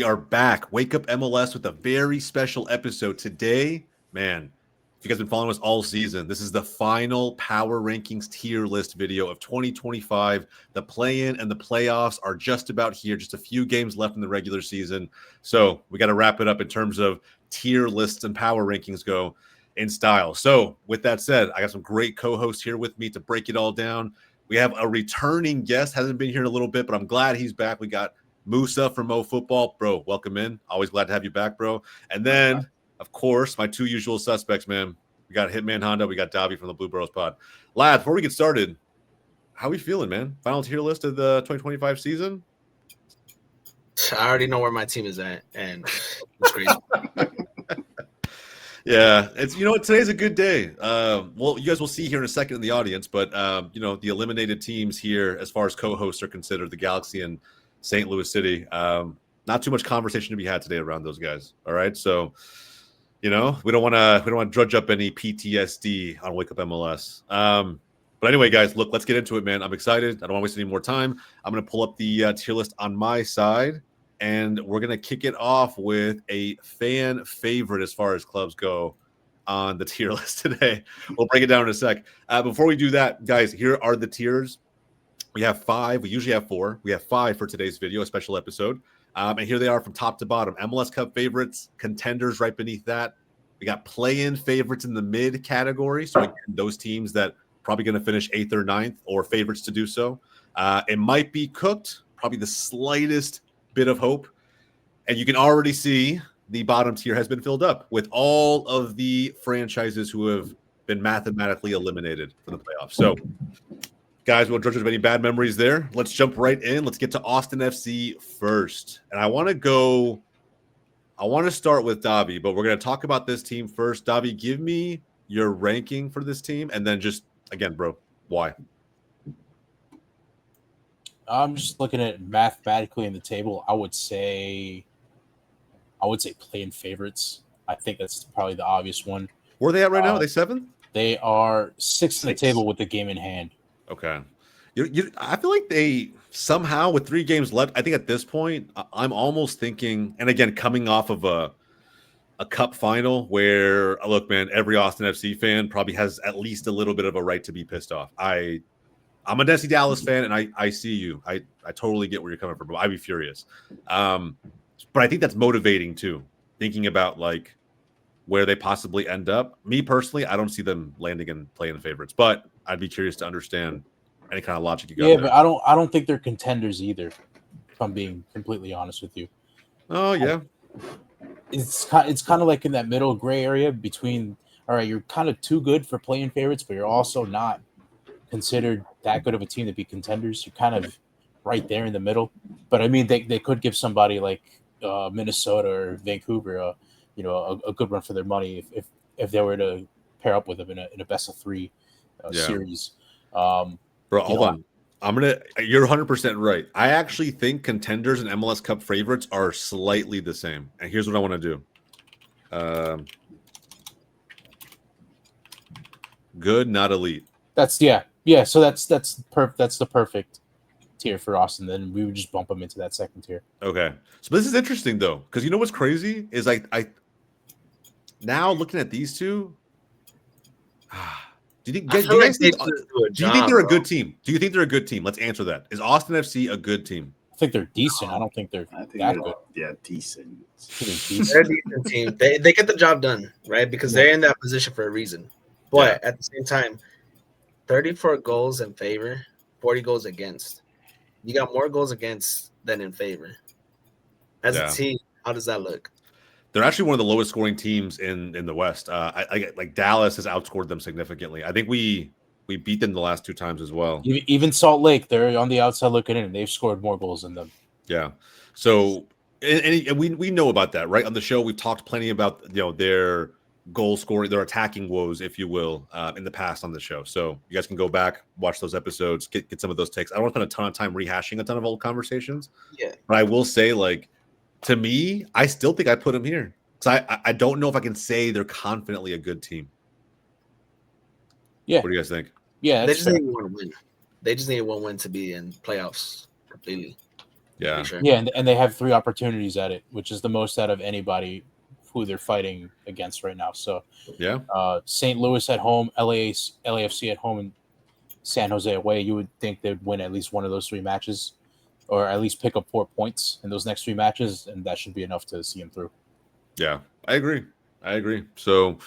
We are back. Wake Up MLS with a very special episode today. Man, if you guys have been following us all season, this is the final Power Rankings tier list video of 2025. The play-in and the playoffs are just about here. Just a few games left in the regular season. So we got to wrap it up in terms of tier lists and Power Rankings go in style. So with that said, I got some great co-hosts here with me to break it all down. We have a returning guest, hasn't been here in a little bit, but I'm glad he's back. We got Musa from Mo Football. Bro, welcome in. Always glad to have you back, bro. And then, of course, my two usual suspects, man. We got Hitman Honda. We got Davi from the Blue Burrows Pod. Lad, before we get started, how we feeling, man? Final tier list of the 2025 season? I already know where my team is at, and it's crazy. Yeah, it's today's a good day. Well, you guys will see here in a second in the audience, but the eliminated teams here, as far as co-hosts are considered, the Galaxy and St. Louis City. Not too much conversation to be had today around those guys. All right, so we don't want to drudge up any PTSD on Wake Up MLS. But anyway, guys, look, let's get into it, man. I'm excited. I don't want to waste any more time. I'm going to pull up the tier list on my side, and we're going to kick it off with a fan favorite as far as clubs go on the tier list today. We'll break it down in a sec. Before we do that, guys, here are the tiers. We have 5. We usually have 4. We have 5 for today's video, a special episode. And here they are from top to bottom. MLS Cup favorites, contenders right beneath that. We got play-in favorites in the mid category. So again, those teams that probably going to finish 8th or 9th or favorites to do so. It might be cooked, probably the slightest bit of hope. And you can already see the bottom tier has been filled up with all of the franchises who have been mathematically eliminated from the playoffs. So guys, we'll judge of any bad memories there. Let's jump right in. Let's get to Austin FC first. And I want to start with Davi, but we're going to talk about this team first. Davi, give me your ranking for this team. And then just, again, bro, why? I'm just looking at mathematically in the table. I would say play-in favorites. I think that's probably the obvious one. Where are they at right now? Are they 7th? They are 6th in the table with the game in hand. Okay. I feel like they somehow, with 3 games left, I think at this point, I'm almost thinking, and again, coming off of a cup final where, look, man, every Austin FC fan probably has at least a little bit of a right to be pissed off. I'm a Desi Dallas fan, and I see you. I totally get where you're coming from, but I'd be furious. But I think that's motivating, too, thinking about, like, where they possibly end up. Me, personally, I don't see them landing and playing favorites, but I'd be curious to understand any kind of logic you got. Yeah, there. but I don't think they're contenders either, if I'm being completely honest with you. Oh, yeah. It's kind of like in that middle gray area between, all right, you're kind of too good for playing favorites, but you're also not considered that good of a team to be contenders. You're kind of right there in the middle. But I mean, they could give somebody like Minnesota or Vancouver a good run for their money if they were to pair up with them in a best of 3 series. Bro, hold on. You're 100% right. I actually think contenders and MLS Cup favorites are slightly the same. And here's what I want to do. Good, not elite. Yeah. So that's the perfect tier for Austin. Then we would just bump them into that second tier. Okay. So this is interesting though, because you know what's crazy is I now looking at these two. Do you think they're a good team? Do you think they're a good team? Let's answer that. Is Austin FC a good team? I think they're decent. I don't think they're that good. Yeah, decent. They're a decent team. They get the job done, right? Because they're in that position for a reason. But at the same time, 34 goals in favor, 40 goals against. You got more goals against than in favor. As a team, how does that look? They're actually one of the lowest scoring teams in the West. Like Dallas has outscored them significantly. I think we beat them the last 2 times as well. Even Salt Lake, they're on the outside looking in, and they've scored more goals than them. Yeah. So and we know about that, right? On the show, we've talked plenty about their goal scoring, their attacking woes, if you will, in the past on the show. So you guys can go back, watch those episodes, get some of those takes. I don't want to spend a ton of time rehashing a ton of old conversations. Yeah. But I will say, like, to me, I still think I put them here. So I don't know if I can say they're confidently a good team. Yeah. What do you guys think? Yeah, they just need one win. They just need one win to be in playoffs completely. Yeah. Pretty sure. Yeah, and they have 3 opportunities at it, which is the most out of anybody who they're fighting against right now. So Yeah. St. Louis at home, LAFC at home, and San Jose away. You would think they'd win at least one of those 3 matches, or at least pick up 4 points in those next 3 matches, and that should be enough to see them through. Yeah, I agree. So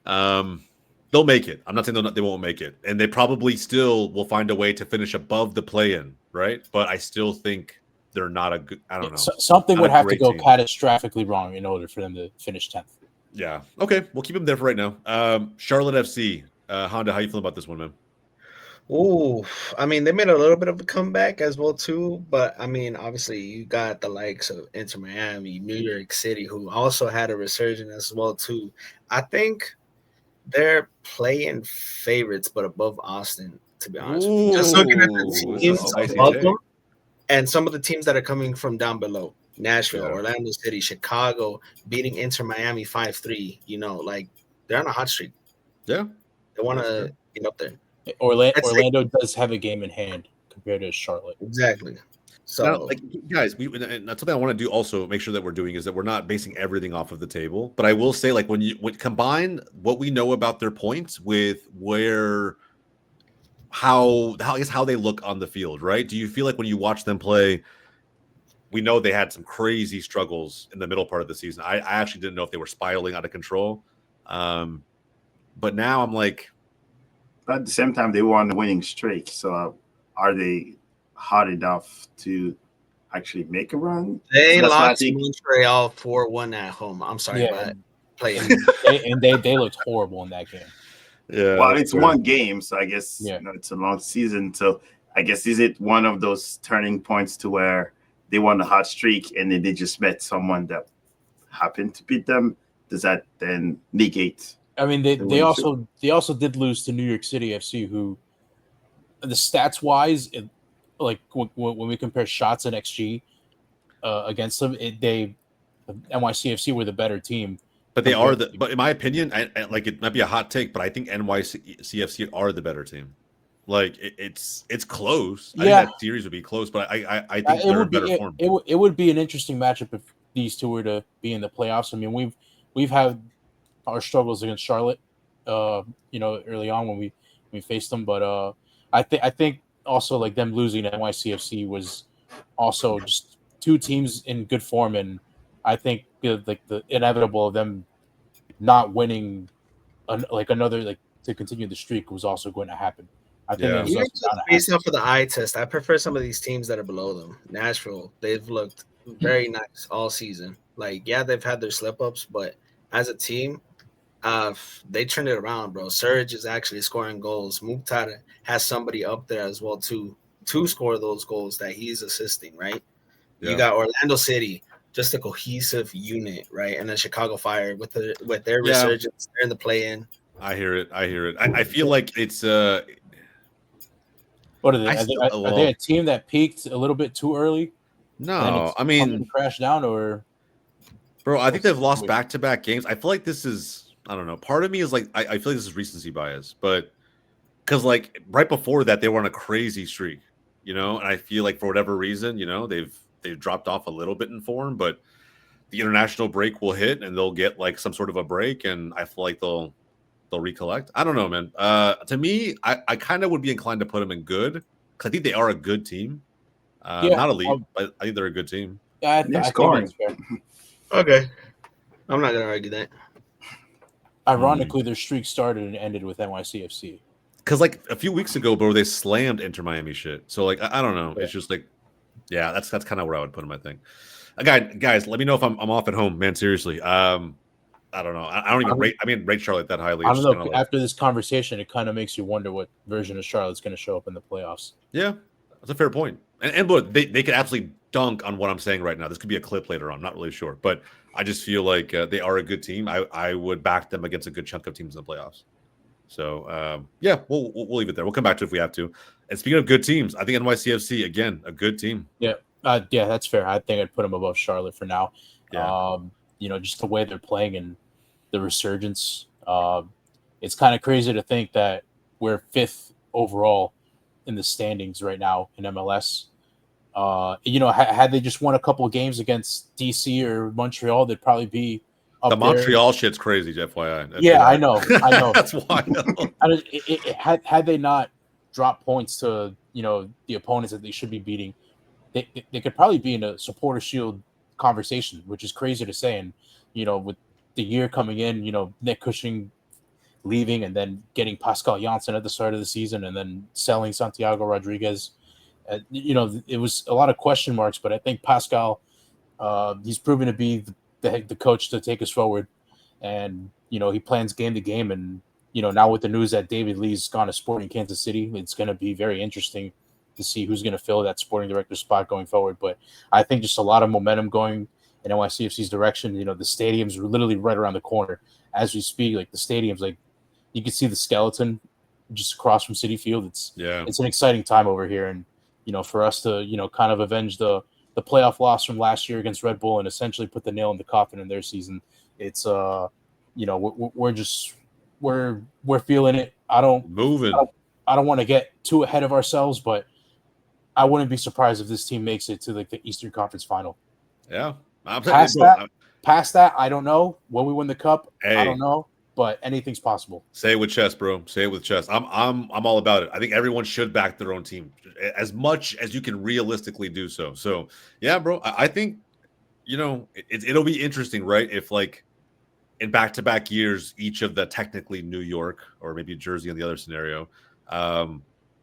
they'll make it. I'm not saying they won't make it, and they probably still will find a way to finish above the play-in, right? But I still think they're not a good. I don't know. Something Not would a have to great go team. catastrophically wrong in order for them to finish 10th. Yeah. Okay. We'll keep them there for right now. Charlotte FC. Honda, how you feeling about this one, man? Ooh, I mean, they made a little bit of a comeback as well too, but I mean, obviously you got the likes of Inter Miami, New York City, who also had a resurgence as well too. I think they're playing favorites, but above Austin, to be honest. Just looking at the Ooh, this is teams a spicy above take. them and some of the teams that are coming from down below. Nashville, Yeah. Orlando City, Chicago, beating Inter Miami 5-3. You know, like they're on a hot streak. Yeah. They want That's to fair. get up there. Orlando does have a game in hand compared to Charlotte. Exactly. So Now, like guys, and that's something I want to do. Also, make sure that we're doing is that we're not basing everything off of the table. But I will say, like when combine what we know about their points with how I guess how they look on the field, right? Do you feel like when you watch them play, we know they had some crazy struggles in the middle part of the season. I actually didn't know if they were spiraling out of control, but now I'm like, But at the same time, they were on the winning streak. So are they hot enough to actually make a run? they So that's why I lost think- Montreal 4-1 at home. I'm sorry, Yeah, but playing. they looked horrible in that game. yeah, Well, that's it's fair. one game, so I guess Yeah. it's a long season. So I guess is it one of those turning points to where they won a hot streak and then they just met someone that happened to beat them? Does that then negate? I mean, They they win also did lose to New York City FC, who the stats wise, like when we compare shots and XG against them, NYCFC were the better team. But they are but in my opinion, I like it might be a hot take, but I think NYCFC are the better team. Like it's close. I Yeah. think that series would be close, but I think they're in better form. It would be an interesting matchup if these two were to be in the playoffs. I mean, we've had our struggles against Charlotte, early on when we faced them, but I think also like them losing to NYCFC was also just 2 teams in good form, and I think like the inevitable of them not winning another to continue the streak was also going to happen. I think Yeah. it was Even also just bound to based happen. off of the eye test, I prefer some of these teams that are below them. Nashville, they've looked very nice all season. Like, yeah, they've had their slip ups, but as a team, they turned it around, bro. Surge is actually scoring goals. Mukhtar has somebody up there as well to score those goals that he's assisting, right? Yeah. You got Orlando City, just a cohesive unit, right? And then Chicago Fire with their Yeah. resurgence, they're in the play-in. I hear it. I feel like it's What are they? Are they a team that peaked a little bit too early? no, I Something mean, crashed down, or bro, I think they've lost Wait. back-to-back games. I feel like this is, I don't know. Part of me is like, I feel like this is recency bias, but because like right before that, they were on a crazy streak, and I feel like for whatever reason, they've dropped off a little bit in form, but the international break will hit and they'll get like some sort of a break, and I feel like they'll recollect. I don't know, man. To me, I kind of would be inclined to put them in good because I think they are a good team. Not elite, but I think they're a good team. I They're think scoring. that's fair. Okay. I'm not going to argue that. Ironically, their streak started and ended with NYCFC. Because like a few weeks ago, bro, they slammed Inter Miami shit. So like I don't know. Yeah. It's just like, yeah, that's kind of where I would put them. I think. Guys, let me know if I'm off at home, man. Seriously, I don't know. I don't even rate Charlotte that highly. I It's don't just know. kinda like, After this conversation, it kind of makes you wonder what version of Charlotte's going to show up in the playoffs. yeah, that's a fair point. And look, they could absolutely dunk on what I'm saying right now. This could be a clip later on. I'm not really sure, but I just feel like they are a good team. I would back them against a good chunk of teams in the playoffs. So yeah, we'll leave it there. We'll come back to it if we have to. And speaking of good teams, I think NYCFC again a good team. Yeah, that's fair. I think I'd put them above Charlotte for now. Yeah. Just the way they're playing and the resurgence. It's kind of crazy to think that we're 5th overall in the standings right now in MLS. Had they just won a couple of games against DC or Montreal, they'd probably be up The there. Montreal shit's crazy, FYI. Yeah, I know. That's wild. Had they not dropped points to the opponents that they should be beating, they could probably be in a supporter shield conversation, which is crazy to say. And with the year coming in, Nick Cushing leaving and then getting Pascal Janssen at the start of the season and then selling Santiago Rodriguez, it was a lot of question marks. But I think Pascal, he's proven to be the coach to take us forward, and he plans game to game. And now with the news that David Lee's gone to Sporting Kansas City, it's going to be very interesting to see who's going to fill that sporting director spot going forward. But I think just a lot of momentum going in NYCFC's direction. The stadium's literally right around the corner as we speak. Like the stadium's like you can see the skeleton just across from Citi Field. It's an exciting time over here, and for us to kind of avenge the playoff loss from last year against Red Bull and essentially put the nail in the coffin in their season. It's we're feeling it. I don't want to get too ahead of ourselves, but I wouldn't be surprised if this team makes it to like the Eastern Conference Final. Yeah. Past that, I don't know. When we win the cup, I don't know. But anything's possible. Say it with chest, bro. Say it with chest. I'm all about it. I think everyone should back their own team as much as you can realistically do so. So yeah, bro. I think it'll be interesting, right? If like in back-to-back years, each of the technically New York or maybe Jersey in the other scenario,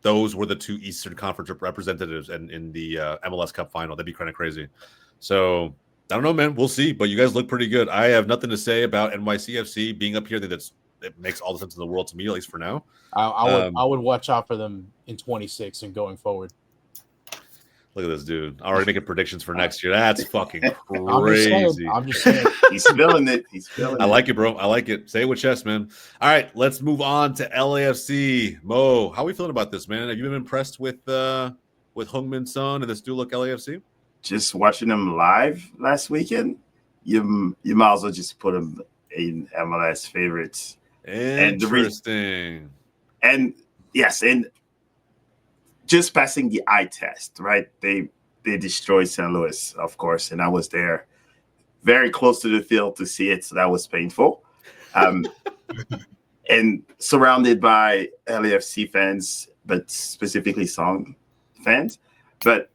those were the two Eastern Conference representatives in the MLS Cup final. That'd be kind of crazy. So I don't know, man. We'll see. But you guys look pretty good. I have nothing to say about NYCFC being up here. I think it makes all the sense in the world to me, at least for now. I would watch out for them in 26 and going forward. Look at this dude. Already making predictions for next year. That's fucking crazy. I'm just saying. He's feeling it. I like it, bro. I like it. Say it with chest, man. All right, let's move on to LAFC. Mo, how are we feeling about this, man? Have you been impressed with Heung-min Son and this dude look LAFC? Just watching them live last weekend, you might as well just put them in MLS favorites. Interesting. And yes, and just passing the eye test, right? They destroyed St. Louis, of course, and I was there very close to the field to see it, so that was painful. And surrounded by LAFC fans, but specifically Song fans. But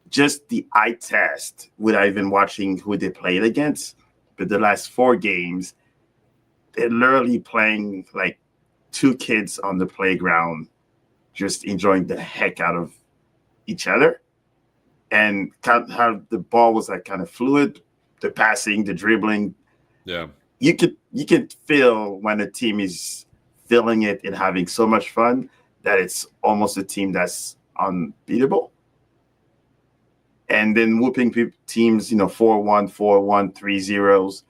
just the eye test without even watching who they played against. But the last 4 games, they're literally playing like 2 kids on the playground, just enjoying the heck out of each other. And how the ball was like kind of fluid, the passing, the dribbling. Yeah. You could feel when a team is feeling it and having so much fun that it's almost a team that's unbeatable. And then whooping teams, 4-1, 4-1, 3-0s.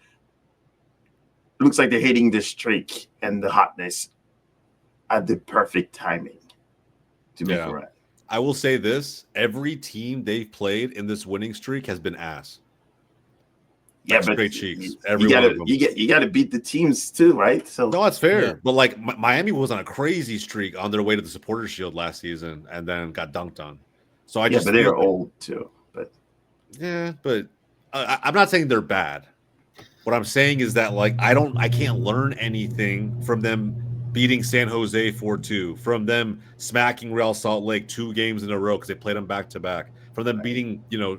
Looks like they're hitting the streak and the hotness at the perfect timing to make it right. I will say this: every team they've played in this winning streak has been ass. Yeah, but straight cheeks. You got to beat the teams too, right? So no, that's fair. Yeah. But like Miami was on a crazy streak on their way to the Supporters Shield last season, and then got dunked on. So but they were old too. But I'm not saying they're bad. What I'm saying is that like I can't learn anything from them beating San Jose 4-2, from them smacking Real Salt Lake 2 games in a row because they played them back to back, from them beating no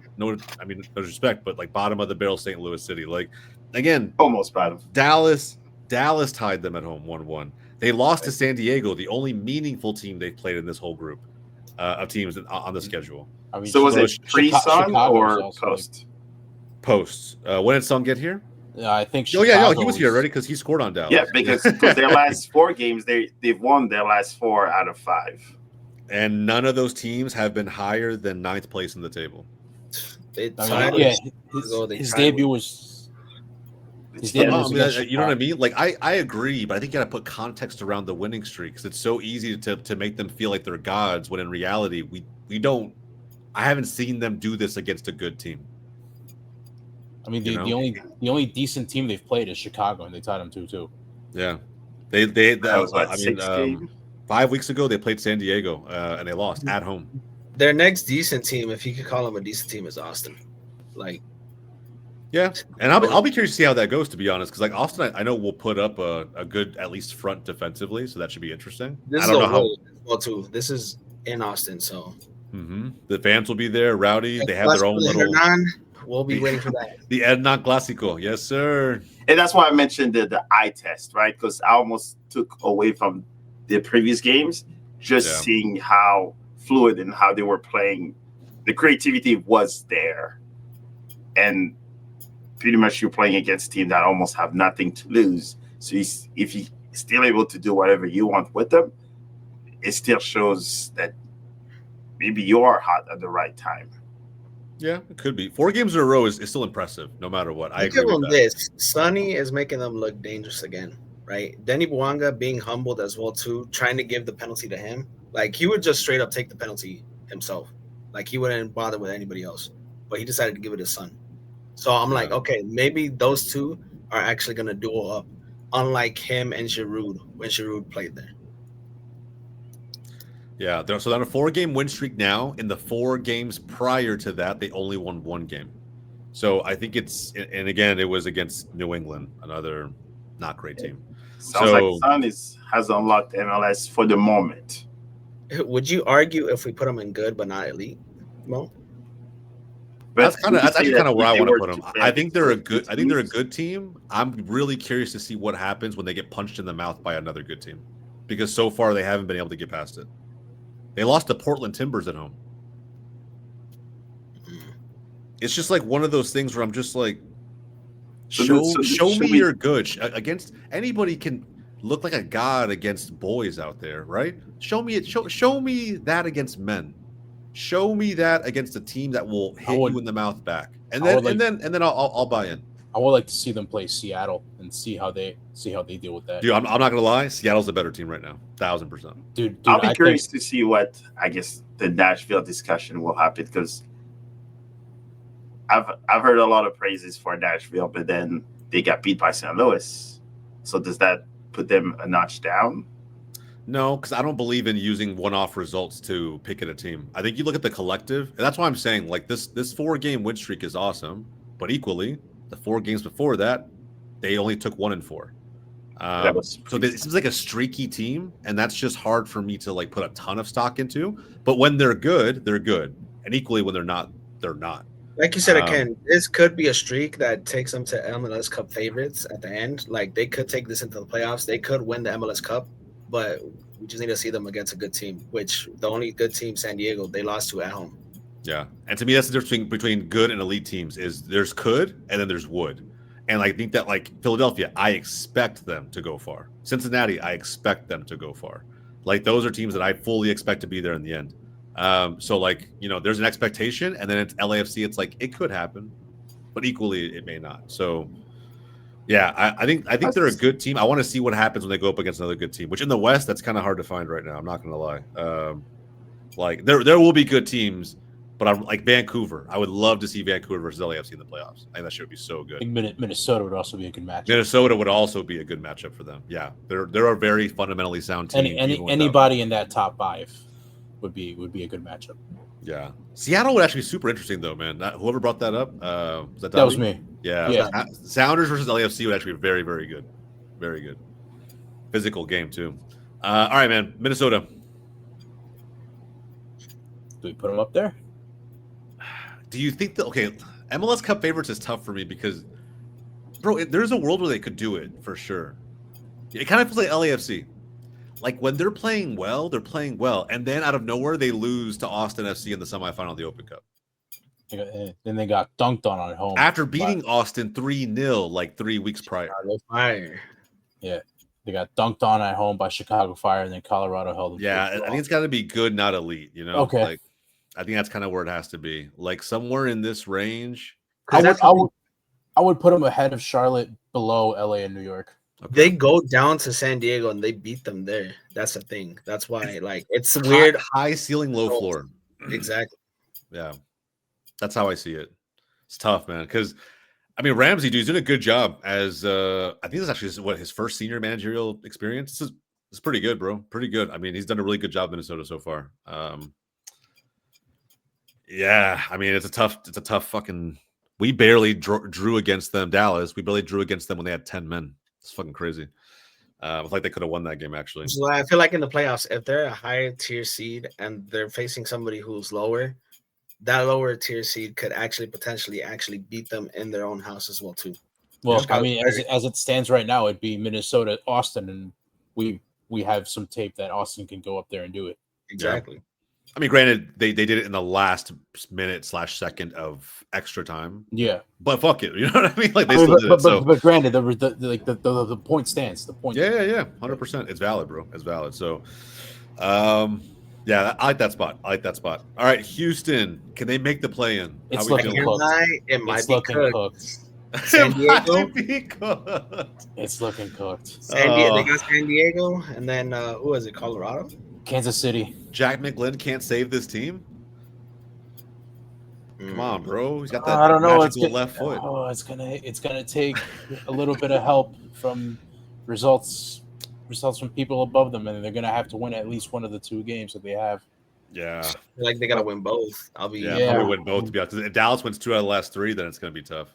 respect, but like bottom of the barrel St. Louis City. Like again, almost bottom. Dallas tied them at home 1-1. They lost to San Diego, the only meaningful team they've played in this whole group of teams on the schedule. So was it pre-Son or post? Post. When did Son get here? Yeah, I think. He was here already because he scored on Dallas. Yeah, because their last 4 games, they've won their last 4 out of 5, and none of those teams have been higher than 9th place in the table. His debut was. You know what I mean? Like I agree, but I think you got to put context around the winning streak because it's so easy to make them feel like they're gods when in reality we don't. I haven't seen them do this against a good team. I mean, the only decent team they've played is Chicago, and they tied them 2-2. Yeah, that was 5 weeks ago they played San Diego and they lost at home. their next decent team, if you could call them a decent team, is Austin. Like, Yeah, and I'll be curious to see how that goes. To be honest, because like Austin, I know will put up a good at least front defensively, so that should be interesting. this I is don't a know how. way as well too. This is in Austin, so The fans will be there, rowdy. They have their own little. We'll be waiting for that. The Edna Clásico, yes, sir. And that's why I mentioned the eye test, right? Because I almost took away from the previous games, just seeing how fluid and how they were playing. The creativity was there. And pretty much you're playing against teams that almost have nothing to lose. So if you're still able to do whatever you want with them, it still shows that maybe you are hot at the right time. Yeah, it could be. 4 games in a row is still impressive, no matter what. I agree with that. This Sonny is making them look dangerous again, right? Denny Bouanga being humbled as well too, trying to give the penalty to him. Like he would just straight up take the penalty himself. Like he wouldn't bother with anybody else, but he decided to give it his son. So I'm like, okay, maybe those two are actually gonna duel up, unlike him and Giroud when Giroud played there. Yeah, so they're on a 4-game win streak now. In the 4 games prior to that, they only won 1 game. So I think it's, and again, it was against New England, another not great team. Sounds like Son has unlocked MLS for the moment. Would you argue if we put them in good but not elite, Mo? That's actually kind of where I want to put them. I think they're a good team. I'm really curious to see what happens when they get punched in the mouth by another good team, because so far they haven't been able to get past it. They lost to Portland Timbers at home. It's just like one of those things where I'm just like, show me you're good. Against anybody can look like a god against boys out there, right? Show me it. Show me that against men. Show me that against a team that will hit you in the mouth back, and then I'll buy in. I would like to see them play Seattle and see how they deal with that. Dude, I'm not gonna lie. Seattle's a better team right now, 1000%. Dude, I'll be curious to see what I guess the Nashville discussion will happen, because I've heard a lot of praises for Nashville, but then they got beat by St. Louis. So does that put them a notch down? No, because I don't believe in using one-off results to pick at a team. I think you look at the collective, and that's why I'm saying like this 4-game win streak is awesome, but equally the 4 games before that, they only took 1 and 4. So it seems like a streaky team, and that's just hard for me to like put a ton of stock into. But when they're good, and equally when they're not, they're not. Like you said, again, this could be a streak that takes them to MLS Cup favorites at the end. Like they could take this into the playoffs. They could win the MLS Cup, but we just need to see them against a good team. Which the only good team, San Diego, they lost to at home. Yeah, and to me, that's the difference between good and elite teams. Is there's could and then there's would, and I think that like Philadelphia, I expect them to go far. Cincinnati, I expect them to go far. Like those are teams that I fully expect to be there in the end. So like there's an expectation, and then it's LAFC. It's like it could happen, but equally it may not. So yeah, I think they're a good team. I want to see what happens when they go up against another good team. Which in the West, that's kind of hard to find right now. I'm not gonna lie. Like there will be good teams. But I'm like Vancouver. I would love to see Vancouver versus LAFC in the playoffs. I think that should be so good. I think Minnesota would also be a good matchup. Minnesota would also be a good matchup for them. Yeah, they're a very fundamentally sound team. Anybody in that top 5 would be a good matchup. Yeah, Seattle would actually be super interesting though, man. Whoever brought that up, that was me. Yeah. Sounders versus LAFC would actually be very, very good, very good. Physical game too. All right, man. Minnesota. Do we put them up there? Do you think that MLS Cup favorites is tough for me because, bro, there's a world where they could do it for sure. It kind of feels like LAFC. Like when they're playing well, and then out of nowhere they lose to Austin FC in the semifinal of the Open Cup. Then they got dunked on at home after beating Austin 3-0 like 3 weeks prior. Chicago Fire. Yeah, they got dunked on at home by Chicago Fire, and then Colorado held them. Yeah, I think it's got to be good, not elite. Okay. Like, I think that's kind of where it has to be, like somewhere in this range. I would put them ahead of Charlotte, below LA and New York. Okay. They go down to San Diego and they beat them there. That's the thing. That's why, like, it's weird. High ceiling, low floor. Exactly. Yeah, that's how I see it. It's tough, man. Because I mean, Ramsey, dude, he's doing a good job as I think this is actually his first senior managerial experience. This is pretty good, bro. Pretty good. I mean, he's done a really good job in Minnesota so far. Yeah, I mean it's a tough fucking. We barely drew against them, Dallas. We barely drew against them when they had 10 men. It's fucking crazy. It's like they could have won that game actually. So I feel like in the playoffs, if they're a higher tier seed and they're facing somebody who's lower, that lower tier seed could actually potentially beat them in their own house as well too. Well, Just I got mean, as it stands right now, it'd be Minnesota, Austin, and we have some tape that Austin can go up there and do it. Exactly. I mean, granted, they did it in the last minute/second of extra time. Yeah, but fuck it, you know what I mean? Like they I mean, still did it. So. but granted, the point stands. The point. Yeah, 100%. It's valid, bro. It's valid. So, yeah, I like that spot. All right, Houston, can they make the play-in? It's How we looking doing? cooked. It might It's be looking cooked. cooked. San Diego. It might be cooked. It's looking cooked. They got San Diego, and then who is it? Colorado. Kansas City. Jack McGlynn can't save this team. Come on, bro. He's got that I don't know. magical left foot. Oh, it's gonna take a little bit of help from results from people above them, and they're gonna have to win at least one of the two games that they have. Yeah, Like they gotta win both. probably Yeah. win both. To be honest, if Dallas wins 2 out of the last 3, then it's gonna be tough.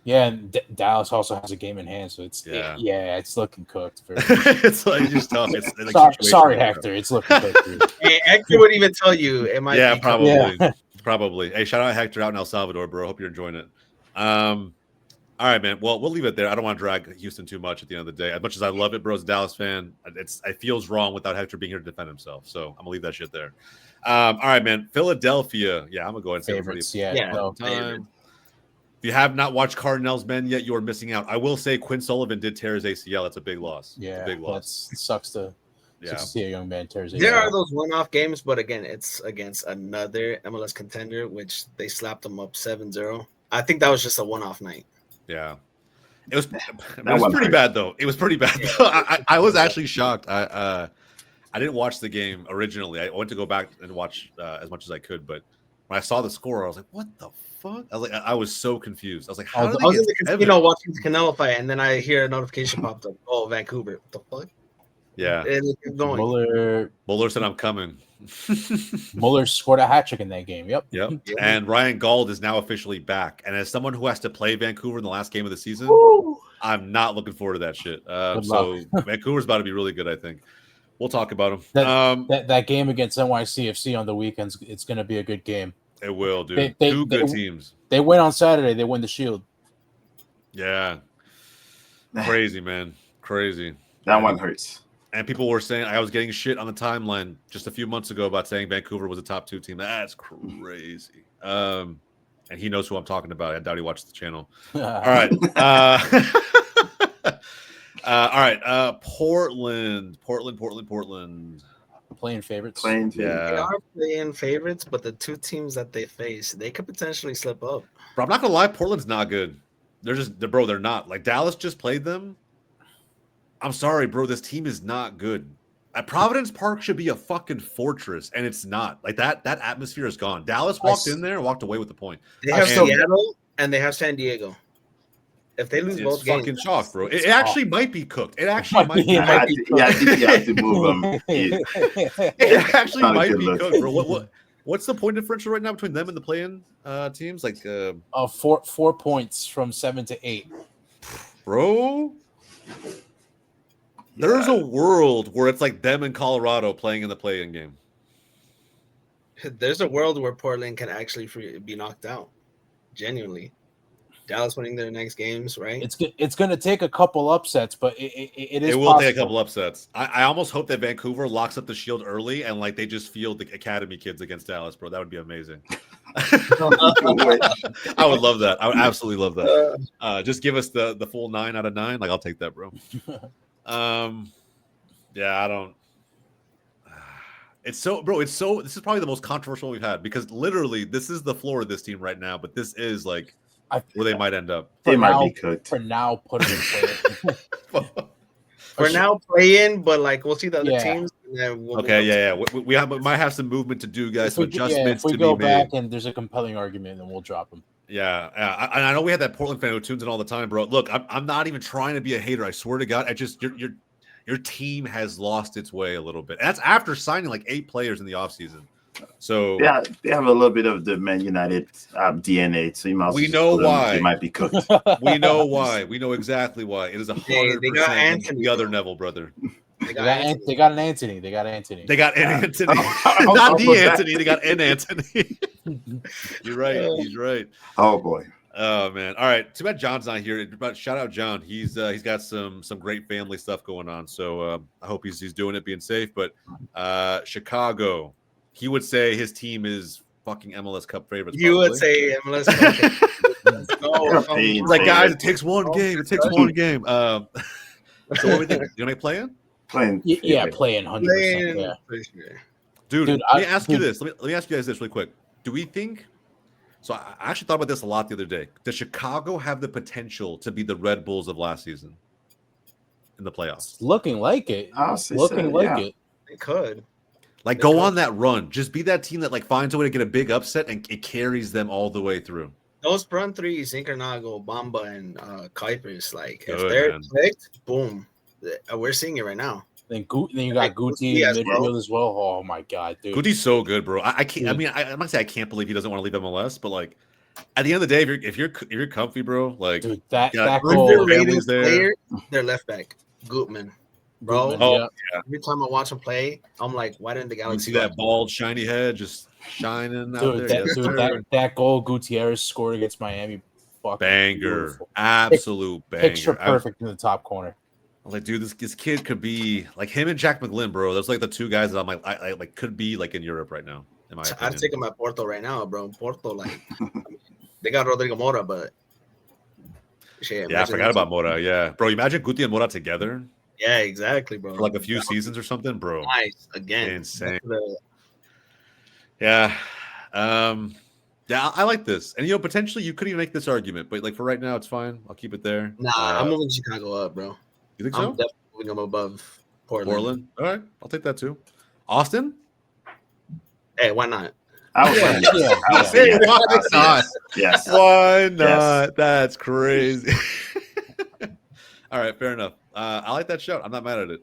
Yeah, and Dallas also has a game in hand, so it's it's looking cooked. It's like just tough. It's like Sorry, Hector. It's looking cooked. Dude. Hey, Hector would even tell you it might. Yeah, be probably. Yeah. Probably. Hey, shout out Hector out in El Salvador, bro. Hope you're enjoying it. All right, man. Well, we'll leave it there. I don't want to drag Houston too much at the end of the day. As much as I love it, bro, as a Dallas fan, it feels wrong without Hector being here to defend himself. So I'm gonna leave that shit there. All right, man. Philadelphia. Yeah, I'm gonna go ahead and say Favorites. everybody. Yeah. No. Time. If you have not watched Cardinals men yet, you're missing out. I will say Quinn Sullivan did tear his ACL. That's a big loss. Yeah. It's a big loss. That sucks to see a young man tear his ACL. There are those one-off games, but again, it's against another MLS contender, which they slapped them up 7-0. I think that was just a one-off night. Yeah. It was pretty bad, though. It was pretty bad. I was actually shocked. I didn't watch the game originally. I went to go back and watch as much as I could, but when I saw the score, I was like, what the fuck? I was so confused. I was like, how did I was in the casino watching the Canelo fight, and then I hear a notification popped up. Oh, Vancouver. What the fuck? Yeah. And it kept going. Muller said, I'm coming. Muller scored a hat trick in that game. Yep. And Ryan GOLZ is now officially back. And as someone who has to play Vancouver in the last game of the season, I'm not looking forward to that shit. So Vancouver's about to be really good, I think. We'll talk about them. That game against NYCFC on the weekends, it's going to be a good game. It will, dude. Two good teams. They win on Saturday. They win the Shield. Yeah. Crazy, man. Crazy. That one hurts. And people were saying, I was getting shit on the timeline just a few months ago about saying Vancouver was a top 2 team. That's crazy. And he knows who I'm talking about. I doubt he watched the channel. All right. All right. Portland. Playing favorites. Yeah. They are playing favorites, but the two teams that they face, they could potentially slip up. Bro, I'm not gonna lie, Portland's not good. They're not. Like Dallas just played them. I'm sorry, bro. This team is not good. Providence Park should be a fucking fortress, and it's not. Like that atmosphere is gone. Dallas walked in there and walked away with the point. They have Seattle and they have San Diego. If they lose both games, fucking chalk, bro. It actually might be cooked. It actually might be. I think you have to move them. It actually might be cooked, bro. What's the point differential right now between them and the play-in teams? Like, 4 points from 7 to 8, bro. There's a world where it's like them and Colorado playing in the play-in game. There's a world where Portland can actually be knocked out. Genuinely. Dallas winning their next games, right? It's going to take a couple upsets, but it is. It will take a couple upsets. I almost hope that Vancouver locks up the Shield early and like they just field the academy kids against Dallas, bro. That would be amazing. I would love that. I would absolutely love that. Just give us the full 9 out of 9. Like I'll take that, bro. Yeah, I don't. It's so, bro. This is probably the most controversial we've had because literally this is the floor of this team right now. But this is like where they might end up. They might be cooked. For now, put them in play. For now, play in, but like we'll see the other teams. And then We might have some movement to do, guys. Some adjustments if we to go be back made. and there's a compelling argument, then we'll drop them. Yeah. I know we had that Portland fan who tunes in all the time, bro. Look, I'm not even trying to be a hater. I swear to God, your team has lost its way a little bit. And that's after signing like 8 players in the offseason. So Yeah, they have a little bit of the Man United DNA. So you might we know why. they might be cooked. We know why. We know exactly why. It is 100% the other Neville brother. They got an Anthony. They got Anthony. They got an Anthony. How Not about the that? Anthony. They got an Anthony. You're right. He's right. Oh boy. Oh man. All right. Too bad John's not here. But shout out John. He's got some great family stuff going on. So I hope he's doing it, being safe. But Chicago, he would say his team is fucking MLS Cup favorites. You would say MLS Cup favorites. No, He's like, guys, it takes one game. It takes one game. So what do we think? You want to play in? Playing. Yeah, playing 100%. Yeah. Dude, Dude, let me ask you this. Let me ask you guys this really quick. Do we think? So I actually thought about this a lot the other day. Does Chicago have the potential to be the Red Bulls of last season in the playoffs? Looking like it. It. They could. Like, go on that run. Just be that team that like finds a way to get a big upset and it carries them all the way through. Those front three, Zinchenko, Bamba, and Kuipers, like if Good, they're man. clicked, boom. We're seeing it right now. Then you got Guti in midfield as well. Oh my god, dude. Guti's so good, bro. I can't. I mean, I'm not saying I can't believe he doesn't want to leave MLS, but like at the end of the day, if you're comfy, bro, like Dude, that Underrated goal. family's there. player, their left back, Gutman. Bro, Oh, every time I watch him play, I'm like, why didn't the you Galaxy see that bald, shiny head just shining out Dude, there. Yes, sir. that goal Gutierrez scored against Miami, fucking Banger, beautiful. absolute banger. Picture perfect in the top corner. I'm like, dude, this kid could be like him and Jack McGlynn, bro. Those like the two guys that I'm like, I like could be like in Europe right now. In my opinion. I'd take him at Porto right now, bro. Porto, like, they got Rodrigo Mora, but shit, Yeah, I forgot about Mora. Yeah, bro, imagine Guti and Mora together Yeah, exactly, bro. for like a few seasons or something, bro. Nice again. Insane. Yeah. Yeah, I like this. And potentially you could even make this argument, but like for right now, it's fine. I'll keep it there. Nah, I'm moving Chicago up, bro. You think I'm so? definitely moving them above Portland. All right, I'll take that too. Austin? Hey, why not? Hey, why not? Yes. Why not? Yes. That's crazy. All right, fair enough. I like that shout. I'm not mad at it.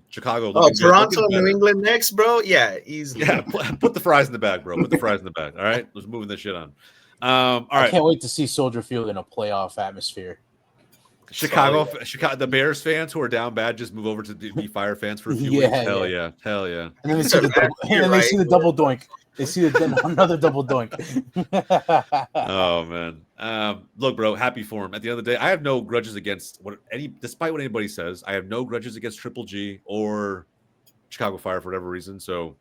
Chicago. Toronto, New England next, bro. Yeah, easily. Yeah, put the fries in the bag, bro. Put the fries in the bag. All right, let's moving this shit on. All right. I can't wait to see Soldier Field in a playoff atmosphere. Chicago, the Bears fans who are down bad just move over to be Fire fans for a few weeks. Hell yeah. And then they see the double doink. They see another double doink. Oh man, look, bro, happy for him. At the end of the day, I have no grudges against despite what anybody says. I have no grudges against Triple G or Chicago Fire for whatever reason. So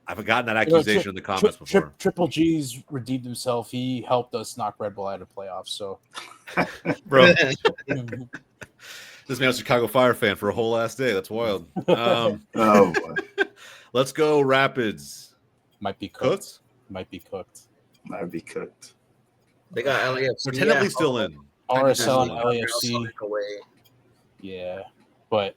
I've gotten that accusation in the comments before. Triple G's redeemed himself. He helped us knock Red Bull out of playoffs. So, bro, this man's a Chicago Fire fan for a whole last day. That's wild. Oh boy. Let's go Rapids. Might be cooked. Might be cooked. They got LAFC. We're technically still in. RSL and LAFC. Yeah, but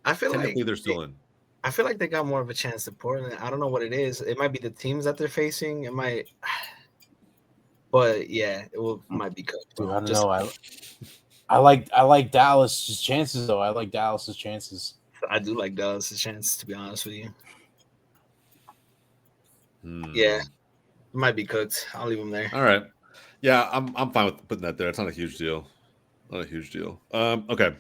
I feel technically like they're still in. I feel like they got more of a chance than Portland. I don't know what it is. It might be the teams that they're facing. It might, but yeah, might be cooked. Dude, I don't know. I like Dallas's chances though. I like Dallas's chances. I do like Dallas's chances, to be honest with you. Yeah, it might be cooked. I'll leave them there. All right. Yeah, I'm fine with putting that there. It's not a huge deal. Okay.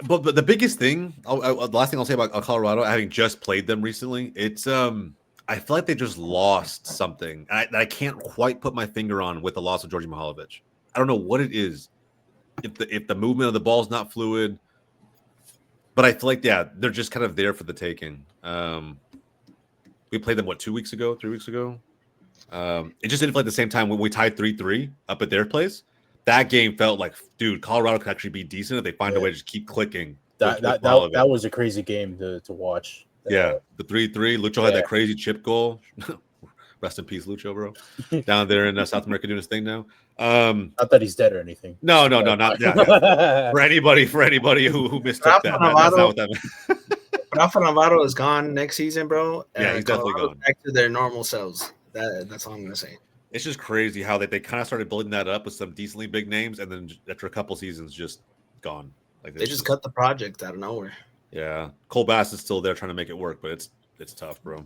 But the biggest thing, the last thing I'll say about Colorado, having just played them recently, it's I feel like they just lost something. I can't quite put my finger on with the loss of Georgi Mihalovic. I don't know what it is. If the movement of the ball is not fluid, but I feel like they're just kind of there for the taking. We played them 3 weeks ago. It just didn't feel like the same time when we tied 3-3 up at their place. That game felt like, dude, Colorado could actually be decent if they find a way to just keep clicking. That was a crazy game to watch. Yeah, the 3-3. Lucho had that crazy chip goal. Rest in peace, Lucho, bro. Down there in South America doing his thing now. Not that he's dead or anything. No, not for anybody who mistook that. That's not what that meant. Rafa Navarro is gone next season, bro. Yeah, he's definitely gone. Back to their normal selves. That's all I'm gonna say. It's just crazy how they kind of started building that up with some decently big names, and then after a couple seasons, just gone. Like they just cut the project out of nowhere. Yeah, Cole Bass is still there trying to make it work, but it's tough, bro.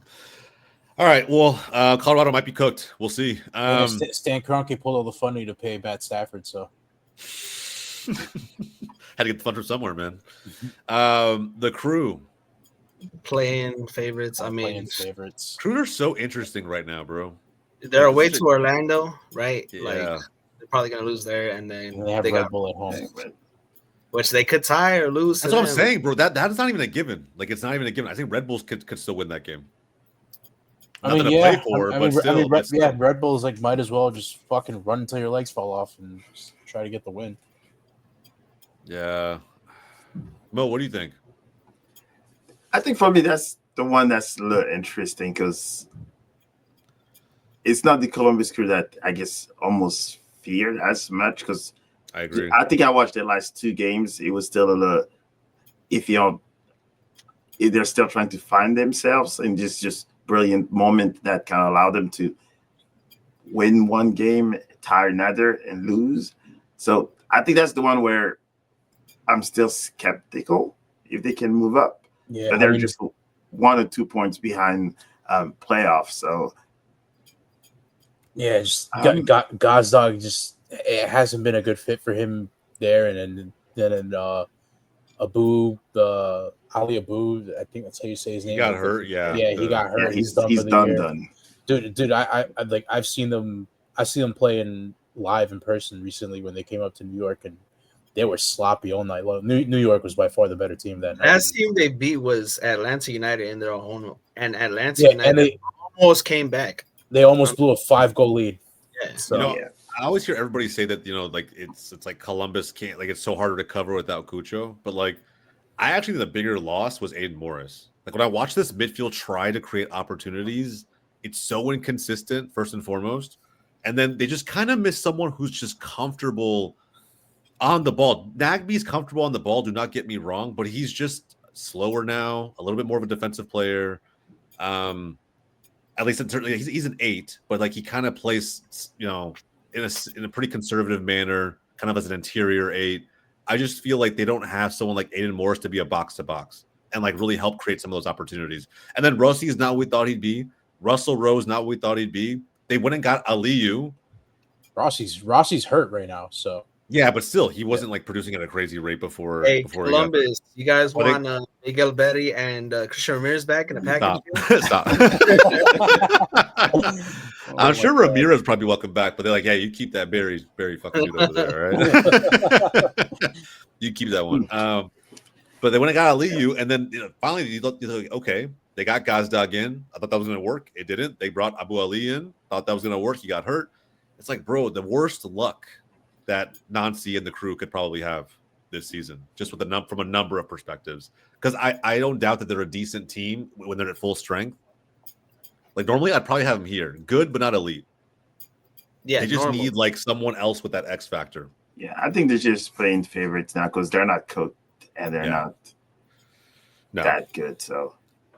All right. Well, Colorado might be cooked. We'll see. Stan Kroenke pulled all the funding to pay Matt Stafford, so had to get the fund from somewhere, man. The Crew. Playing favorites. I playing mean, favorites. Crew are so interesting right now, bro. they're Like, away this is to Orlando, right? Yeah. Like they're probably gonna lose there, and then And they have they Red got Bull at home. which they could tie or lose. That's to what I'm them. saying, bro. That is not even a given. Like, it's not even a given. I think Red Bulls could still win that game. Nothing to play for, but still. Red Bulls like might as well just fucking run until your legs fall off and just try to get the win. Yeah. Mo, what do you think? I think for me, that's the one that's a little interesting because it's not the Columbus Crew that I guess almost feared as much because I agree. I think I watched the last 2 games. It was still a little iffy on if they're still trying to find themselves and just brilliant moment that kind of allowed them to win one game, tie another, and lose. So I think that's the one where I'm still skeptical if they can move up. Yeah, But they're just 1 or 2 points behind playoffs. So yeah, just Gazdag just it hasn't been a good fit for him there, and then Ali Abu, I think that's how you say his name. He got hurt, yeah. Yeah, he got hurt. yeah, he's done for the year. done. Dude, I like I've seen them playing live in person recently when they came up to New York, and they were sloppy all night long. New York was by far the better team that night. Last team they beat was Atlanta United in their own, and Atlanta United and they almost came back. They almost blew a 5-goal lead. Yeah, So I always hear everybody say that like it's like Columbus can't, like, it's so harder to cover without Cucho, but like I actually think the bigger loss was Aiden Morris. Like, when I watch this midfield try to create opportunities, it's so inconsistent, first and foremost. And then they just kind of miss someone who's just comfortable on the ball. Nagby's comfortable on the ball, do not get me wrong, but he's just slower now, a little bit more of a defensive player. At least certainly he's an 8, but like he kind of plays, in a pretty conservative manner, kind of as an interior 8. I just feel like they don't have someone like Aiden Morris to be a box to box and like really help create some of those opportunities. And then Rossi's not what we thought he'd be. Russell Rowe not what we thought he'd be. They went and got Aliyu. Rossi's hurt right now, so yeah, but still, he wasn't like producing at a crazy rate before. Hey, before Columbus, you guys want Miguel Berry and Christian Ramirez back in the package? Stop. I'm sure Ramirez probably welcome back, but they're like, yeah, you keep that Berry fucking dude over there, right? You keep that one. But they went and got Aliyu, and then finally you look like, okay, they got Gazdag in. I thought that was going to work. It didn't. They brought Abu Ali in. Thought that was going to work. He got hurt. It's like, bro, the worst luck that Nancy and the Crew could probably have this season, just with from a number of perspectives. Because I don't doubt that they're a decent team when they're at full strength. Like, normally I'd probably have them here, good but not elite. Yeah, they just need like someone else with that X factor. Yeah, I think they're just playing favorites now because they're not cooked and they're not that good. So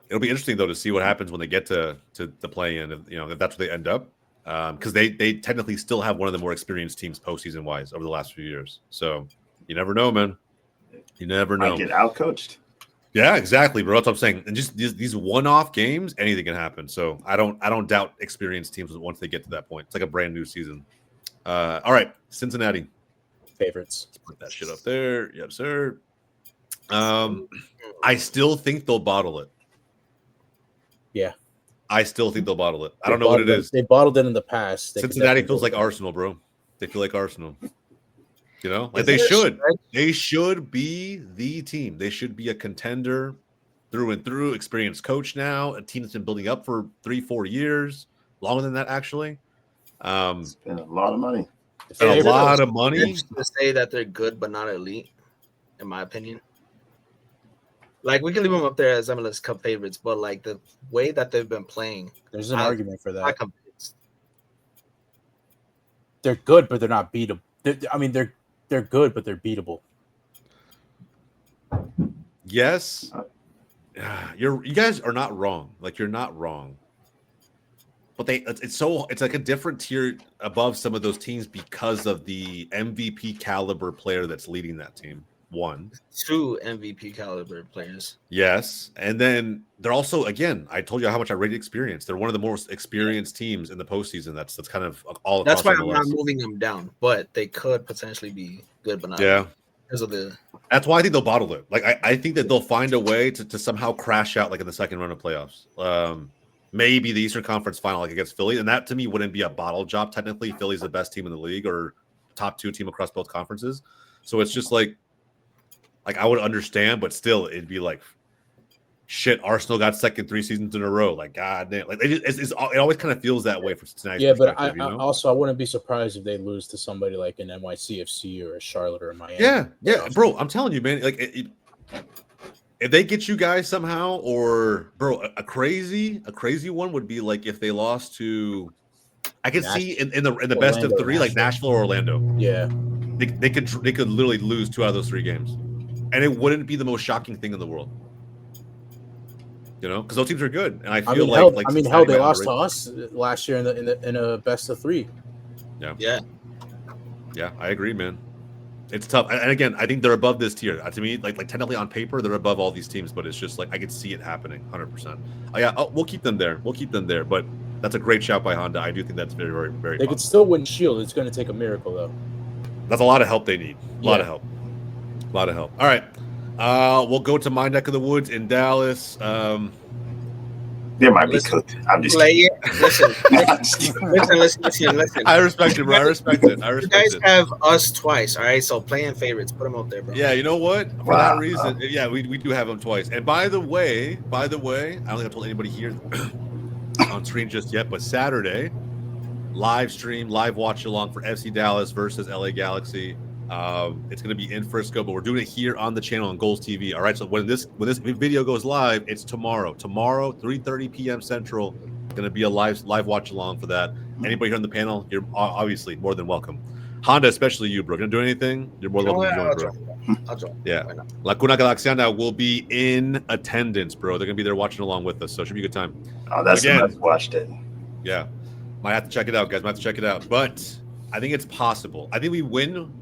it'll be interesting though to see what happens when they get to the play-in. If that's where they end up. Because they technically still have one of the more experienced teams postseason wise over the last few years. So you never know, man. You never know. I get outcoached. Yeah, exactly, bro. That's what I'm saying. And just these one-off games, anything can happen. So I don't doubt experienced teams once they get to that point. It's like a brand new season. All right, Cincinnati favorites. Let's put that shit up there. Yes, sir. I still think they'll bottle it. Yeah. I still think they'll bottle it. I don't know what it is. They bottled it in the past. Cincinnati feels like Arsenal, bro. They feel like Arsenal. Like they should. They should be the team. They should be a contender through and through. Experienced coach now. A team that's been building up for 3-4 years. Longer than that, actually. It's been a lot of money. A lot of money. To say that they're good but not elite, in my opinion. Like, we can leave them up there as MLS Cup favorites, but like the way that they've been playing, there's an argument for that. They're good, but they're not beatable. They're good, but they're beatable. Yes, you guys are not wrong. Like, you're not wrong. But it's like a different tier above some of those teams because of the MVP caliber player that's leading that team. one. 2 MVP caliber players. Yes. And then they're also, again, I told you how much I rated experience. They're one of the most experienced teams in the postseason. That's kind of all across That's why MLS. I'm not moving them down, but they could potentially be good, but not Yeah. because of the. That's why I think they'll bottle it. Like I think that they'll find a way to somehow crash out like in the second round of playoffs. Maybe the Eastern Conference final like against Philly, and that to me wouldn't be a bottle job. Technically, Philly's the best team in the league or top 2 team across both conferences. So it's just like I would understand, but still it'd be like shit. Arsenal got second 3 seasons in a row. Like god damn, like it always kind of feels that way from Cincinnati's Yeah, but perspective. I wouldn't be surprised if they lose to somebody like an NYCFC or a Charlotte or a Miami. Yeah, bro. I'm telling you, man. Like if they get you guys somehow, or bro, a crazy one would be like if they lost to. I could see in the best of 3, like Nashville or Orlando. Yeah, they could literally lose 2 out of those 3 games, and it wouldn't be the most shocking thing in the world. Because those teams are good, and I feel hell, they lost to us last year in a best of 3. Yeah. I agree, man. It's tough, and again, I think they're above this tier. To me, like technically on paper, they're above all these teams, but it's just like I could see it happening, 100%. We'll keep them there. But that's a great shout by Honda. I do think that's very, very, very. They could still win Shield. It's going to take a miracle, though. That's a lot of help they need. A lot of help. All right, we'll go to my neck of the woods in Dallas. They might be cooked. I'm just kidding. Listen. I respect it, bro. I respect it. You guys have us twice, all right? So playing favorites, put them up there, bro. Yeah, you know what? For that reason, we do have them twice. And by the way, I don't think I've told anybody here on screen just yet, but Saturday, live watch along for FC Dallas versus LA Galaxy. It's going to be in Frisco, but we're doing it here on the channel on GOLZ TV. All right, so when this video goes live, it's tomorrow, 3:30 p.m. Central. Going to be a live watch along for that. Anybody here on the panel, you're obviously more than welcome. Honda, especially you, bro. Going to do anything? You're more than welcome to join, bro. I'll join. Yeah, La Cuna Galaxiana will be in attendance, bro. They're going to be there watching along with us, so it should be a good time. Oh, that's the best watched it. Yeah, might have to check it out, guys. But I think it's possible. I think we win.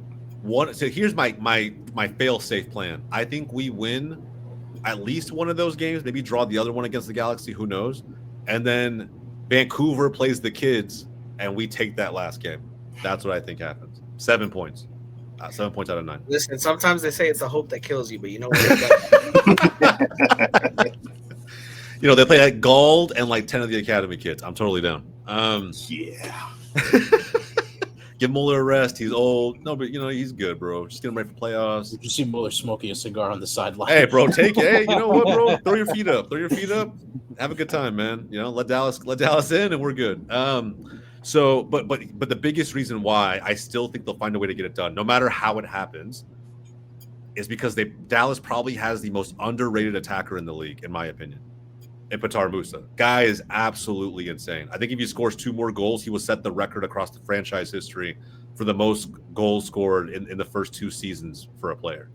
So here's my fail-safe plan. I think we win at least one of those games, maybe draw the other one against the Galaxy, who knows? And then Vancouver plays the Kids, and we take that last game. That's what I think happens. 7 points. 7 points out of 9. Listen, sometimes they say it's the hope that kills you, but you know what? They play like GOLZ and like 10 of the Academy kids. I'm totally down. Yeah. Give Mueller a rest. He's old. No, but he's good, bro. Just get him ready for playoffs. Did you see Mueller smoking a cigar on the sideline? Hey, bro, take it. Hey, you know what, bro? Throw your feet up. Have a good time, man. Let Dallas in, and we're good. So, but the biggest reason why I still think they'll find a way to get it done, no matter how it happens, is because Dallas probably has the most underrated attacker in the league, in my opinion. And Petar Musa. Guy is absolutely insane. I think if he scores 2 more goals, he will set the record across the franchise history for the most goals scored in the first 2 seasons for a player.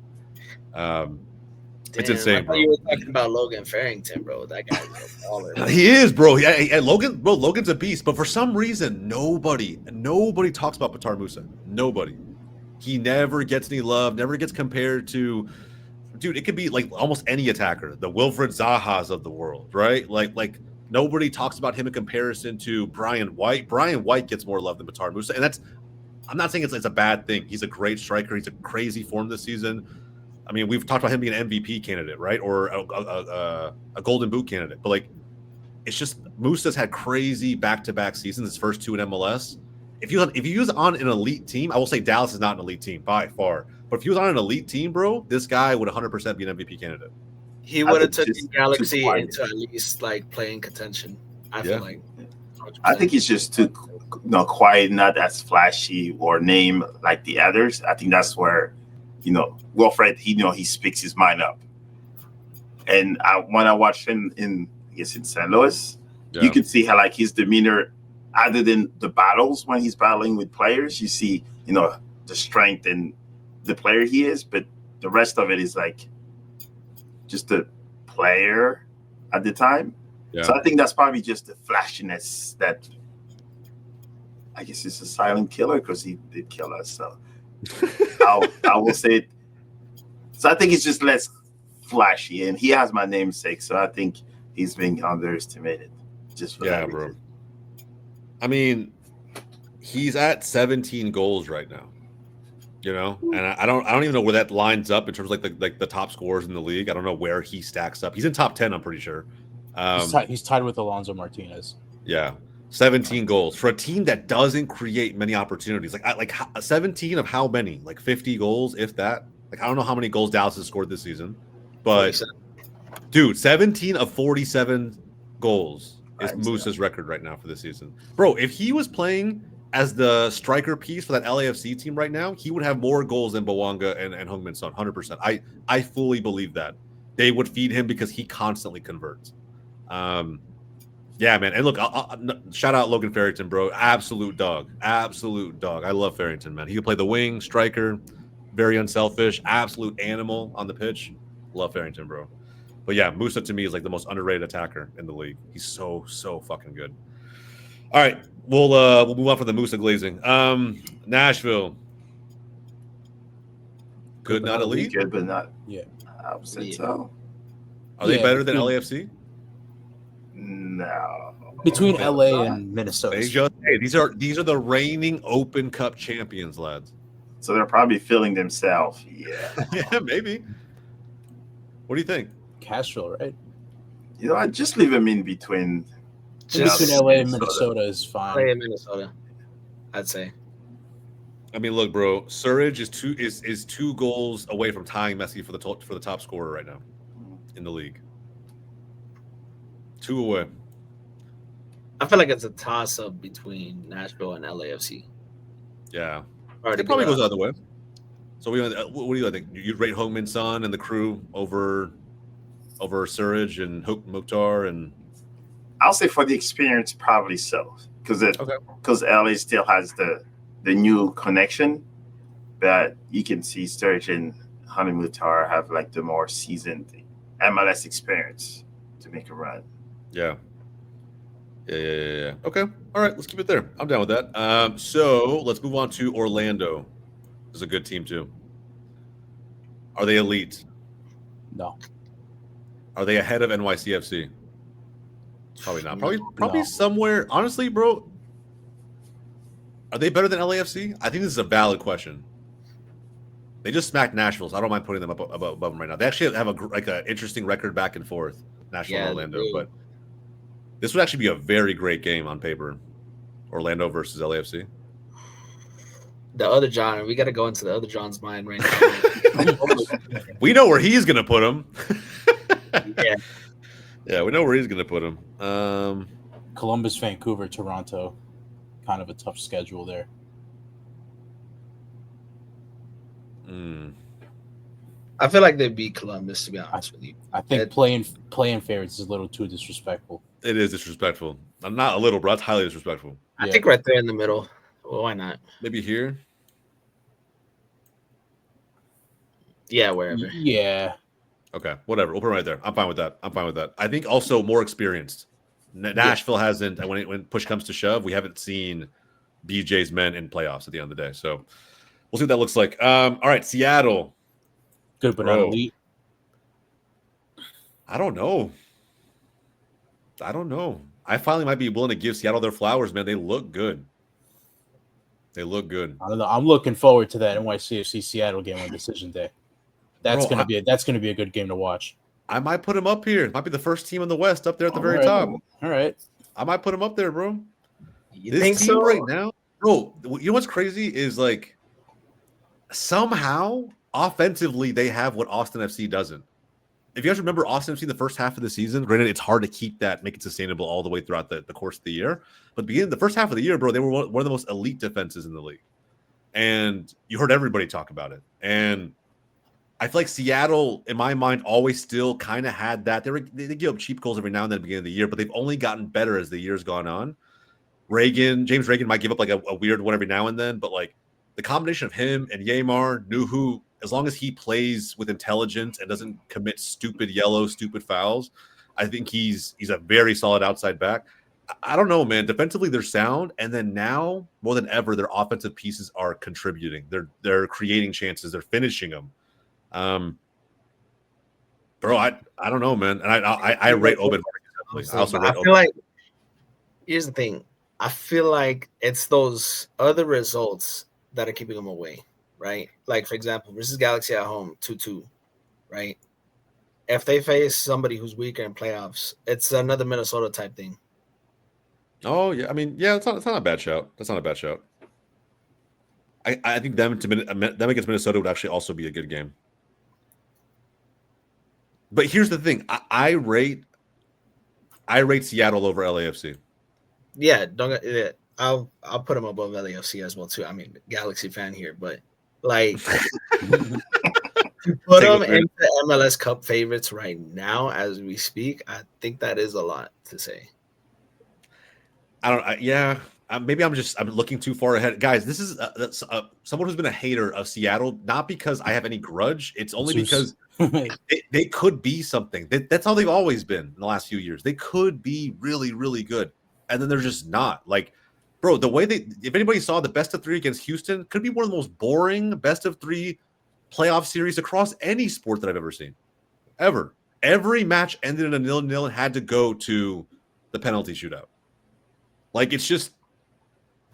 It's insane, bro. You were talking about Logan Farrington, bro. That guy's a baller. He is, bro. Logan's a beast. But for some reason, nobody talks about Petar Musa. Nobody. He never gets any love, never gets compared to... Dude, it could be like almost any attacker, the Wilfred Zahas of the world, right? Like nobody talks about him in comparison to Brian White. Brian White gets more love than Petar Musa, and I'm not saying it's a bad thing. He's a great striker. He's a crazy form this season. I mean, we've talked about him being an MVP candidate, right, or a Golden Boot candidate. But like, it's just Musa's had crazy back-to-back seasons. His first 2 in MLS. If he was on an elite team, I will say Dallas is not an elite team by far. But if he was on an elite team, bro, this guy would 100% be an MVP candidate. He would have took the Galaxy into at least like playing contention. I feel like. 100%. I think he's just too quiet, not as flashy or name like the others. I think that's where, Wilfred, he speaks his mind up. And when I watched him in St. Louis, you could see how like his demeanor, other than the battles when he's battling with players, you see, the strength and the player he is, but the rest of it is like just a player at the time. Yeah. So I think that's probably just the flashiness that I guess it's a silent killer because he did kill us. So I will say So I think it's just less flashy, and he has my namesake, so I think he's being underestimated. Just for that bro. reason. I mean, he's at 17 goals right now. You know, and I don't even know where that lines up in terms of like the top scorers in the league. I don't know where he stacks up. He's in top 10, I'm pretty sure. He's tied with Alonso Martinez. Yeah, 17 goals for a team that doesn't create many opportunities. Like 17 of how many? Like 50 goals, if that. Like I don't know how many goals Dallas has scored this season, but 47. dude, 17 of 47 goals is Right, Moose's record right now for this season, bro. If he was playing as the striker piece for that LAFC team right now, he would have more goals than Bawanga and Heung-min Son, 100%. I fully believe that. They would feed him because he constantly converts. Yeah, man. And look, shout out Logan Farrington, bro. Absolute dog. Absolute dog. I love Farrington, man. He can play the wing, striker, very unselfish, absolute animal on the pitch. Love Farrington, bro. But yeah, Musa to me is like the most underrated attacker in the league. He's so fucking good. All right, we'll move on from the Musa glazing. Nashville, good, not elite. Good, but not. Yeah. I would say so. Are they better than between- LAFC? No. Between LA and Minnesota. These are the reigning Open Cup champions, lads. So they're probably feeling themselves. Yeah. Yeah, maybe. What do you think? Castro, right? You know, I just leave them in between. Just Between LA and Minnesota is fine. LA and Minnesota, I'd say. I mean, look, bro. Surridge is 2 goals away from tying Messi for the top scorer right now in the league. 2 away. I feel like it's a toss-up between Nashville and LAFC. Yeah, Hard to it probably go goes out. the other way. So what do you think? You'd rate Heung-min Son and the crew over Surridge and Mukhtar and. I'll say for the experience, probably so, because LA still has the new connection, but you can see Sturridge and Hani Mukhtar have like the more seasoned MLS experience to make a run. Yeah. Okay. All right. Let's keep it there. I'm down with that. So let's move on to Orlando. It's a good team too. Are they elite? No. Are they ahead of NYCFC? Probably not. Probably No. somewhere. Honestly, bro, are they better than LAFC? I think this is a valid question. They just smacked Nashville, so I don't mind putting them above them right now. They actually have an interesting record back and forth, Nashville and Orlando. But this would actually be a very great game on paper. Orlando versus LAFC. The other John, we got to go into the other John's mind right now. We know where he's going to put him. Yeah. Yeah, we know where he's going to put him. Columbus, Vancouver, Toronto. Kind of a tough schedule there. I feel like they beat Columbus, to be honest with you. I think playing favorites is a little too disrespectful. It is disrespectful. I'm not a little, bro. That's highly disrespectful. I think right there in the middle. Well, why not? Maybe here. Yeah, wherever. Yeah. Okay, whatever. We'll put it right there. I'm fine with that. I think also more experienced. Nashville hasn't, and when push comes to shove, we haven't seen BJ's men in playoffs at the end of the day. So we'll see what that looks like. All right, Seattle. Good, but not elite. I don't know. I finally might be willing to give Seattle their flowers, man. They look good. I don't know. I'm looking forward to that NYCFC Seattle game on decision day. That's gonna be a good game to watch. I might put him up here. Might be the first team in the West up there at the very right. top. All right. I might put him up there, bro. You think so? Right now, bro, you know what's crazy is like somehow offensively they have what Austin FC doesn't. If you guys remember Austin FC the first half of the season, granted it's hard to keep that, make it sustainable all the way throughout the course of the year. But the first half of the year, bro, they were one of the most elite defenses in the league. And you heard everybody talk about it. And I feel like Seattle, in my mind, always still kind of had that. They give up cheap goals every now and then at the beginning of the year, but they've only gotten better as the year's gone on. James Reagan might give up like a weird one every now and then, but like the combination of him and Yamar, Nuhu, as long as he plays with intelligence and doesn't commit stupid fouls, I think he's a very solid outside back. I don't know, man. Defensively, they're sound, and then now more than ever, their offensive pieces are contributing. They're creating chances. They're finishing them. Bro, I don't know, man. And I rate Obed. I also rate I feel like here's the thing. I feel like it's those other results that are keeping them away, right? Like for example, versus Galaxy at home, 2-2, right? If they face somebody who's weaker in playoffs, it's another Minnesota type thing. Oh yeah, I mean, yeah, it's not a bad shout. That's not a bad shout. I think them against Minnesota would actually also be a good game. But here's the thing: I rate Seattle over LAFC. Yeah, I'll put them above LAFC as well too. I mean, Galaxy fan here, but like to put them into MLS Cup favorites right now as we speak, I think that is a lot to say. Maybe I'm looking too far ahead, guys. This is someone who's been a hater of Seattle, not because I have any grudge. It's only because they could be something. That's how they've always been in the last few years. They could be really, really good, and then they're just not. Like, bro, the way if anybody saw the best of 3 against Houston, could be one of the most boring best of 3 playoff series across any sport that I've ever seen, ever. Every match ended in a 0-0 and had to go to the penalty shootout. Like, it's just,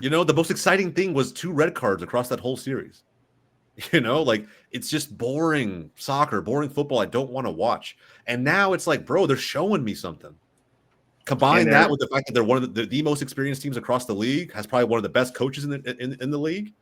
the most exciting thing was 2 red cards across that whole series. Like, it's just boring soccer, boring football I don't want to watch. And now it's like, bro, they're showing me something. Combine that with the fact that they're one of the most experienced teams across the league, has probably one of the best coaches in the league.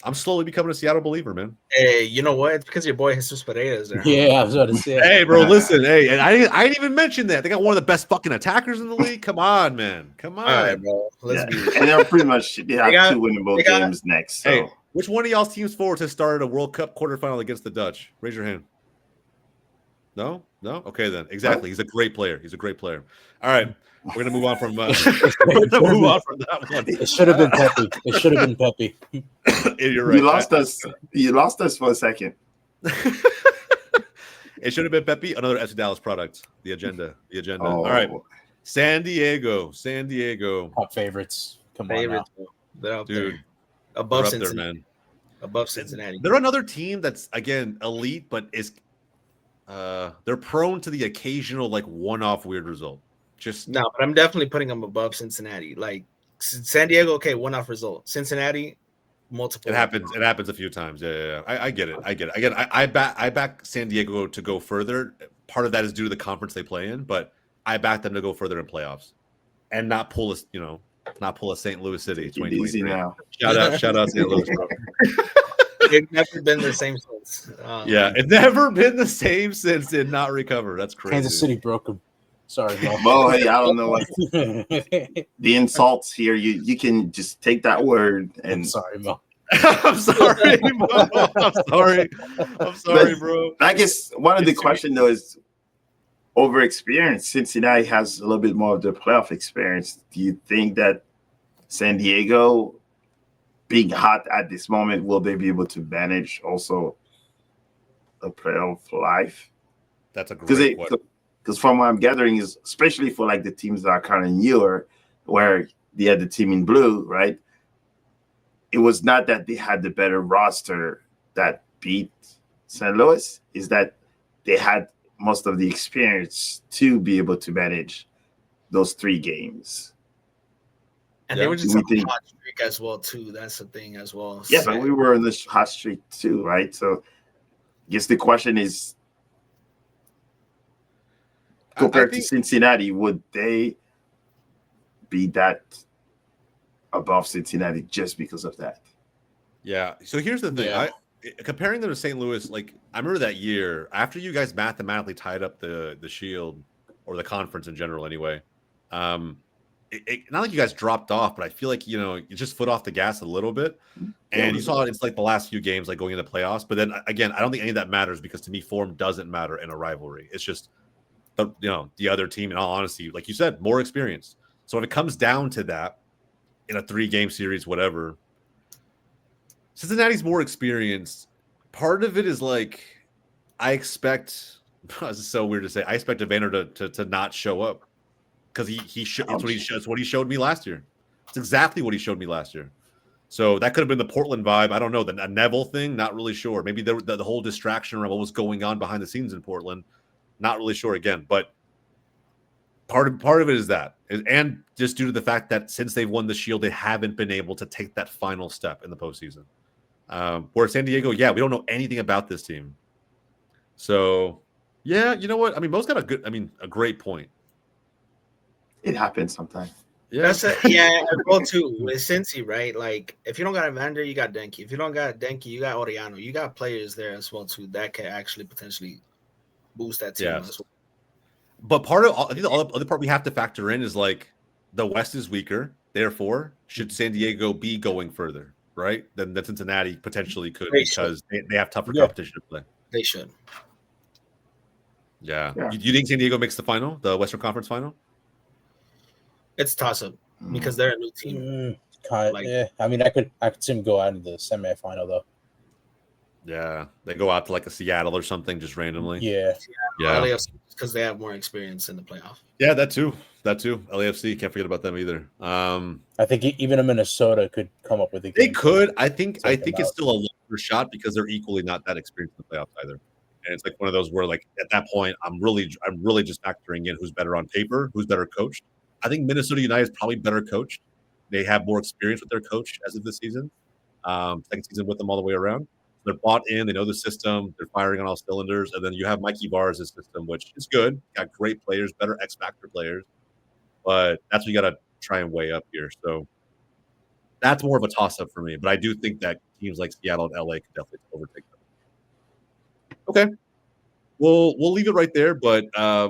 I'm slowly becoming a Seattle believer, man. Hey, you know what? It's because your boy Jesus Pereira is there. Yeah, I was about to say. Hey, bro, listen. Hey, and I didn't even mention that. They got one of the best fucking attackers in the league. Come on, man. Come on. All right, bro. And they're pretty much they have 2 winnable games next. So. Hey, which one of y'all's teams forwards has started a World Cup quarterfinal against the Dutch? Raise your hand. No? Okay, then. Exactly. He's a great player. All right. We're gonna move on from that one. It should have been Pepe. You're right. You lost us for a second. It should have been Pepe, another FC Dallas product. The agenda. Oh. All right. San Diego. Top favorites. Come on now. They're up dude. There. Above Cincinnati. There, man. Above Cincinnati. They're another team that's, again, elite, but is they're prone to the occasional like one-off weird result. No, but I'm definitely putting them above Cincinnati. Like San Diego, okay, one-off result. Cincinnati, multiple. It happens a few times. Yeah. I get it. Again, I back San Diego to go further. Part of that is due to the conference they play in, but I back them to go further in playoffs and not pull a St. Louis City. Easy now. Shout out St. Louis, bro. It's never been the same since. It's never been the same since. Did not recover. That's crazy. Kansas City broke them. Sorry, Mo. Well, hey, I don't know what the insults here. You can just take that word and. I'm sorry, Mo. I'm sorry, Mo. I'm sorry, bro. I guess one of the question though is over experience. Cincinnati has a little bit more of the playoff experience. Do you think that San Diego, being hot at this moment, will they be able to manage also a playoff life? That's a great question. Because from what I'm gathering is, especially for like the teams that are kind of newer, where they had the team in blue, right? It was not that they had the better roster that beat St. Louis, is that they had most of the experience to be able to manage those 3 games. And they were just on a hot streak as well, too. That's the thing as well. Yeah, but we were in this hot streak too, right? So I guess the question is, compared to Cincinnati, would they be that above Cincinnati just because of that? Yeah. So here's the thing. Yeah. Comparing them to St. Louis, like I remember that year after you guys mathematically tied up the Shield or the conference in general anyway. Not like you guys dropped off, but I feel like, you just foot off the gas a little bit. And you saw it's like the last few games, like going into playoffs. But then again, I don't think any of that matters because to me, form doesn't matter in a rivalry. It's just, the other team, in all honesty, like you said, more experience. So if it comes down to that in a 3-game series, whatever, Cincinnati's more experienced. Part of it is like, I expect, this is so weird to say, I expect Evander to not show up because it's what he showed me last year. It's exactly what he showed me last year. So that could have been the Portland vibe. I don't know. The Neville thing, not really sure. Maybe the whole distraction around what was going on behind the scenes in Portland, not really sure again. But part of it is that, and just due to the fact that since they've won the Shield, they haven't been able to take that final step in the postseason. Where San Diego, we don't know anything about this team. So, yeah, you know what? I mean, Mo's got a great point. It happens sometimes. Yeah, I go too with Cincy, right? Like, if you don't got Evander, you got Denki. If you don't got Denki, you got Oriano. You got players there as well too that can actually potentially boost that team as well. But I think the other part we have to factor in is like the West is weaker. Therefore, should San Diego be going further, right? Then Cincinnati potentially could because they have tougher competition to play. They should. Yeah. You think San Diego makes the final, the Western Conference final? It's a toss-up because they're a new team. I mean, I could see them go out in the semifinal though. Yeah, they go out to like a Seattle or something just randomly. Yeah. LAFC because they have more experience in the playoff. Yeah, that too. LAFC, can't forget about them either. I think even a Minnesota could come up with a game. They could. I think it's still a longer shot because they're equally not that experienced in the playoffs either. And it's like one of those where, like, at that point, I'm really just factoring in who's better on paper, who's better coached. I think Minnesota United is probably better coached. They have more experience with their coach as of this season. Second season with them all the way around. They're bought in. They know the system. They're firing on all cylinders. And then you have Mikey Barrs' system, which is good. Got great players, better X Factor players. But that's what you got to try and weigh up here. So that's more of a toss-up for me. But I do think that teams like Seattle and LA could definitely overtake them. Okay. We'll leave it right there. But I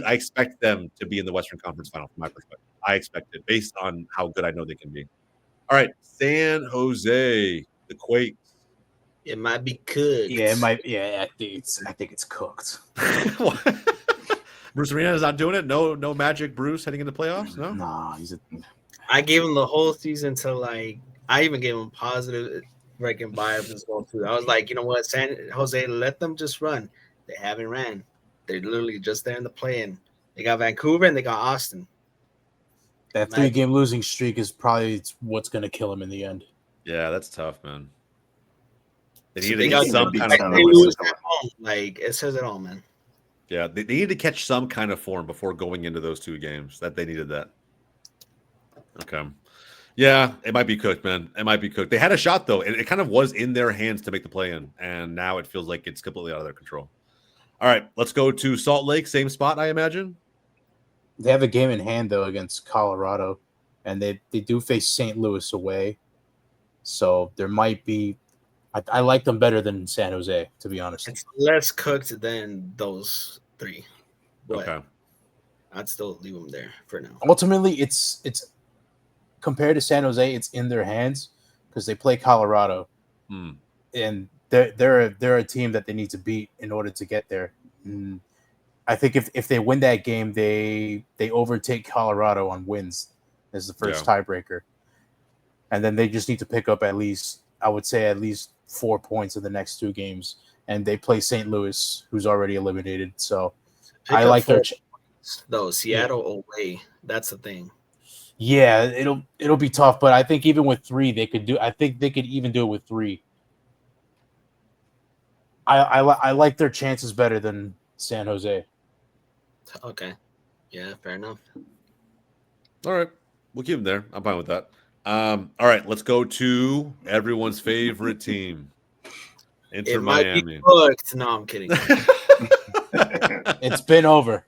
expect them to be in the Western Conference Final from my perspective. I expect it based on how good I know they can be. All right. San Jose, the Quakes. It might be cooked. Yeah, it might. Yeah, I think it's cooked. Bruce Arena is not doing it. No magic. Bruce heading into playoffs. No. Nah, I gave him the whole season to like. I even gave him positive freaking vibes going through. I was like, you know what, San Jose, let them just run. They haven't ran. They're literally just there in the play-in. They got Vancouver and they got Austin. That 3-game losing streak is probably what's going to kill him in the end. Yeah, that's tough, man. They got some kind of lose at home. Like, it says it all, man. Yeah, they needed to catch some kind of form before going into those two games. That they needed that. Okay. Yeah, it might be cooked, man. It might be cooked. They had a shot, though. It kind of was in their hands to make the play-in, and now it feels like it's completely out of their control. All right, let's go to Salt Lake. Same spot, I imagine. They have a game in hand, though, against Colorado, and they do face St. Louis away. So there might be – I like them better than San Jose, to be honest. It's less cooked than those three. But okay. I'd still leave them there for now. Ultimately, it's compared to San Jose, it's in their hands because they play Colorado. And they're a team that they need to beat in order to get there. And I think if they win that game, they overtake Colorado on wins as the first tiebreaker. And then they just need to pick up at least 4 points in the next two games. And they play St. Louis, who's already eliminated. So I like their though Seattle away. That's the thing. Yeah, it'll be tough, but I think even with 3, they could do. I think they could even do it with 3. I like their chances better than San Jose. Okay, yeah, fair enough. All right, we'll keep them there. I'm fine with that. All right, let's go to everyone's favorite team, Inter Miami. No, I'm kidding. It's been over.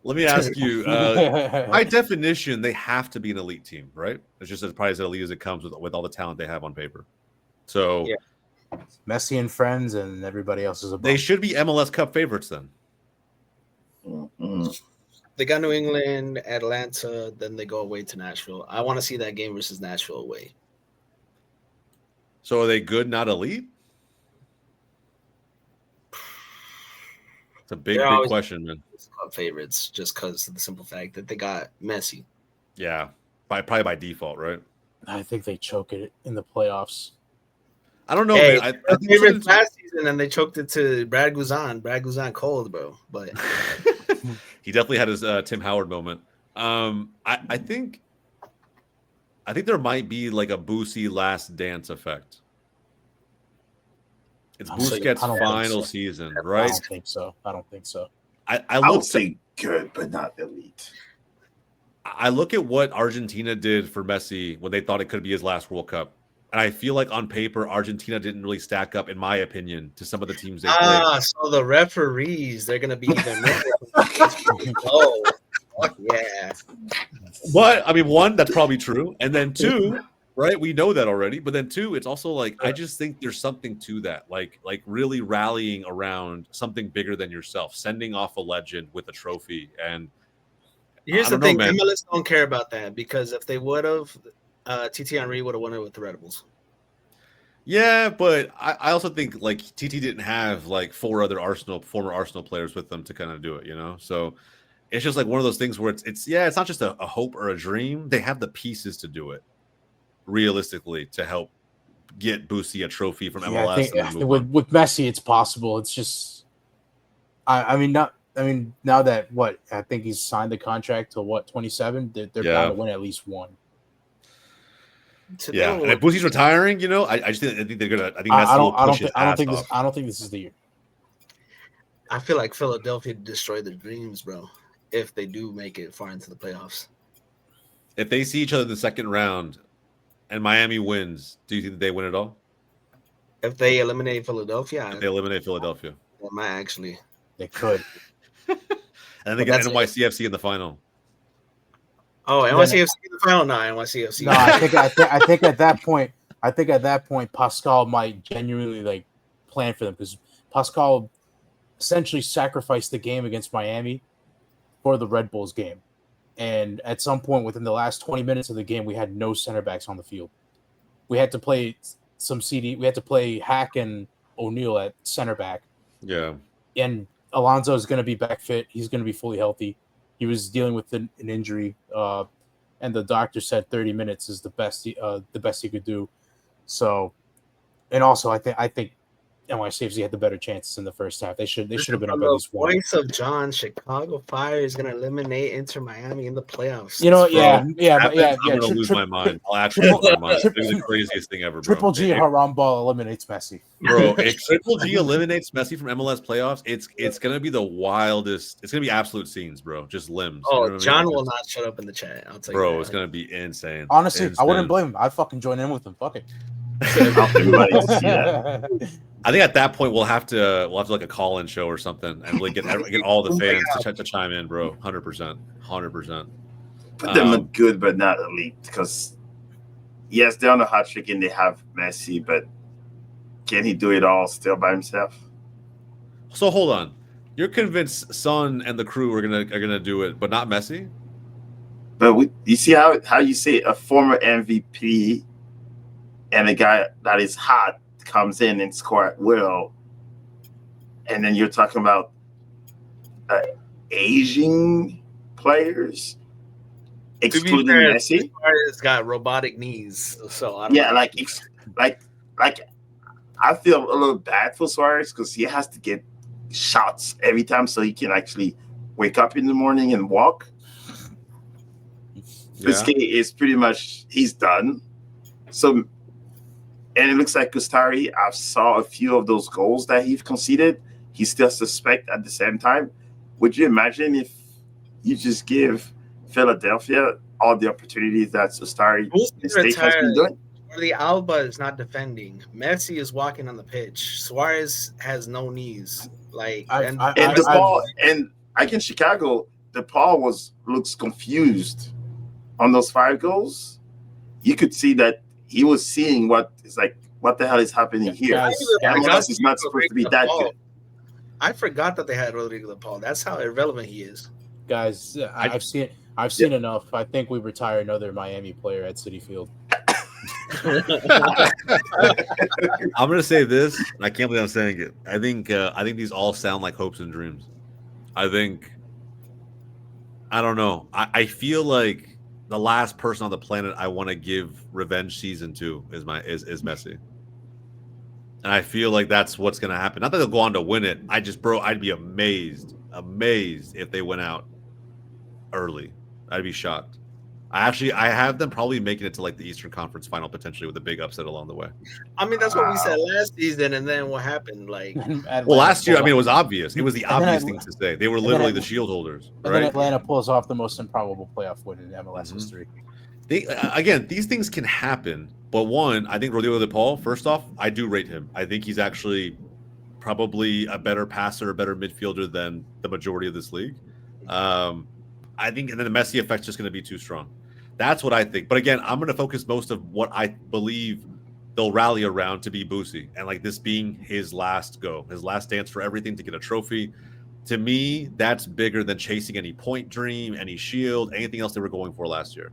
Let me ask you, by definition, they have to be an elite team, right? It's just probably as elite as it comes with all the talent they have on paper. So Messi and friends and everybody else is above. They should be MLS Cup favorites then. They got New England, Atlanta, then they go away to Nashville. I want to see that game versus Nashville away. So are they good, not elite? It's a big question, man. Club favorites, just because of the simple fact that they got Messi. Yeah, probably by default, right? I think they choke it in the playoffs. I don't know. Hey, man. I think favorites last season, and they choked it to Brad Guzan. Brad Guzan cold, bro. But he definitely had his Tim Howard moment. I think I think there might be like a Boosie last dance effect. It's I don't think Busquets' so. final season, I right? don't think so. I I would looked say good, but not elite. I look at what Argentina did for Messi when they thought it could be his last World Cup. And I feel like on paper, Argentina didn't really stack up, in my opinion, to some of the teams they played. So the referees, they're going to be even more. Oh, fuck yeah. But, I mean, one, that's probably true. And then two, right, we know that already. But then two, it's also like, I just think there's something to that. Like really rallying around something bigger than yourself, sending off a legend with a trophy. And Here's I the don't know, thing, man. MLS don't care about that because if they would have, TT Henry would have won it with the Red Bulls. Yeah, but I also think like TT didn't have like four other former Arsenal players with them to kind of do it, you know? So it's just like one of those things where it's not just a hope or a dream. They have the pieces to do it realistically to help get Boosie a trophy from MLS. I think with Messi, it's possible. It's just, I mean, now that I think he's signed the contract till 27, they're bound to win at least one. Yeah, and if Boosie's retiring, you know, I think they're gonna. I think Messi will push his ass off. I don't think this is the year. I feel like Philadelphia destroyed their dreams, bro. If they do make it far into the playoffs, if they see each other in the second round, and Miami wins, do you think they win it all? If they eliminate Philadelphia, they might actually. They could. And then they get NYCFC in the final. Oh, NYCFC in the final? No, NYCFC. No, I think at that point, Pascal might genuinely like plan for them because Pascal essentially sacrificed the game against Miami for the Red Bulls game. And at some point within the last 20 minutes of the game, we had no center backs on the field. We had to play we had to play Hack and O'Neal at center back. Yeah. And Alonso is going to be back fit. He's going to be fully healthy. He was dealing with an injury, and the doctor said 30 minutes is the best he could do. So, and also I think NYCFC had the better chances in the first half. They should have been up at least one. Voice of John, Chicago Fire is going to eliminate Inter Miami in the playoffs. You know, I'm going to lose my mind. I'll actually lose my mind. It's the craziest thing ever, bro. Triple G Harambal eliminates Messi. Bro, if Triple G eliminates Messi from MLS playoffs, it's going to be the wildest. It's going to be absolute scenes, bro. Just limbs. Oh, you know John will not shut up in the chat. I'll tell you. Bro, it's going to be insane. Honestly, I wouldn't blame him. I'd fucking join in with him. Fuck it. I think at that point we'll have to like a call-in show or something and really get all the fans to chime in, bro. 100%. But them look good, but not elite. Because yes, they're on a hot streak and they have Messi, but can he do it all still by himself? So hold on, you're convinced Son and the crew are gonna do it, but not Messi? But you see how you say a former MVP and a guy that is hot comes in and score at will, and then you're talking about aging players, excluding Messi. Suarez got robotic knees, so I don't know. like I feel a little bad for Suarez because he has to get shots every time so he can actually wake up in the morning and walk. This game is pretty much he's done. So. And it looks like Gustari, I saw a few of those goals that he conceded. He's still suspect at the same time. Would you imagine if you just give Philadelphia all the opportunities that Gustari mistake has been doing? The Alba is not defending. Messi is walking on the pitch. Suarez has no knees. And against Chicago, DePaul looks confused on those 5 goals. You could see that he was seeing what the hell is happening here? MLS is not supposed to be that good. I forgot that they had Rodrigo DePaul. That's how irrelevant he is. Guys, I've seen enough. I think we retire another Miami player at Citi Field. I'm gonna say this. I can't believe I'm saying it. I think these all sound like hopes and dreams. I don't know. I feel like the last person on the planet I want to give revenge season 2 is Messi. And I feel like that's what's going to happen. Not that they'll go on to win it. I'd be amazed if they went out early. I'd be shocked. I have them probably making it to like the Eastern Conference final potentially with a big upset along the way. I mean, that's what we said last season, and then what happened? Like, Well, last year, I mean, it was obvious. It was the And then obvious thing to say. They were literally the shield holders, and then right? Atlanta pulls off the most improbable playoff win in MLS history. Again, these things can happen, but one, I think Rodrigo De Paul. First off, I do rate him. I think he's actually probably a better passer, a better midfielder than the majority of this league. I think, and then the Messi effect's just going to be too strong. That's what I think. But again, I'm going to focus most of what I believe they'll rally around to be Boosie, and like this being his last go, his last dance for everything to get a trophy. To me, that's bigger than chasing any point dream, any shield, anything else they were going for last year.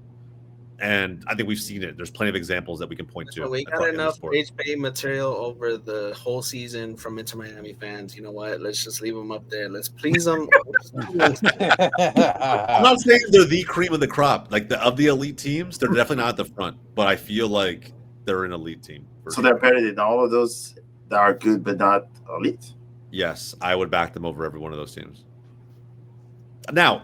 And I think we've seen it. There's plenty of examples that we can point to. We got enough HPA material over the whole season from Inter Miami fans. You know what? Let's just leave them up there. Let's please them. I'm not saying they're the cream of the crop. Like of the elite teams, they're definitely not at the front. But I feel like they're an elite team. So they're better than all of those that are good but not elite? Yes, I would back them over every one of those teams. Now,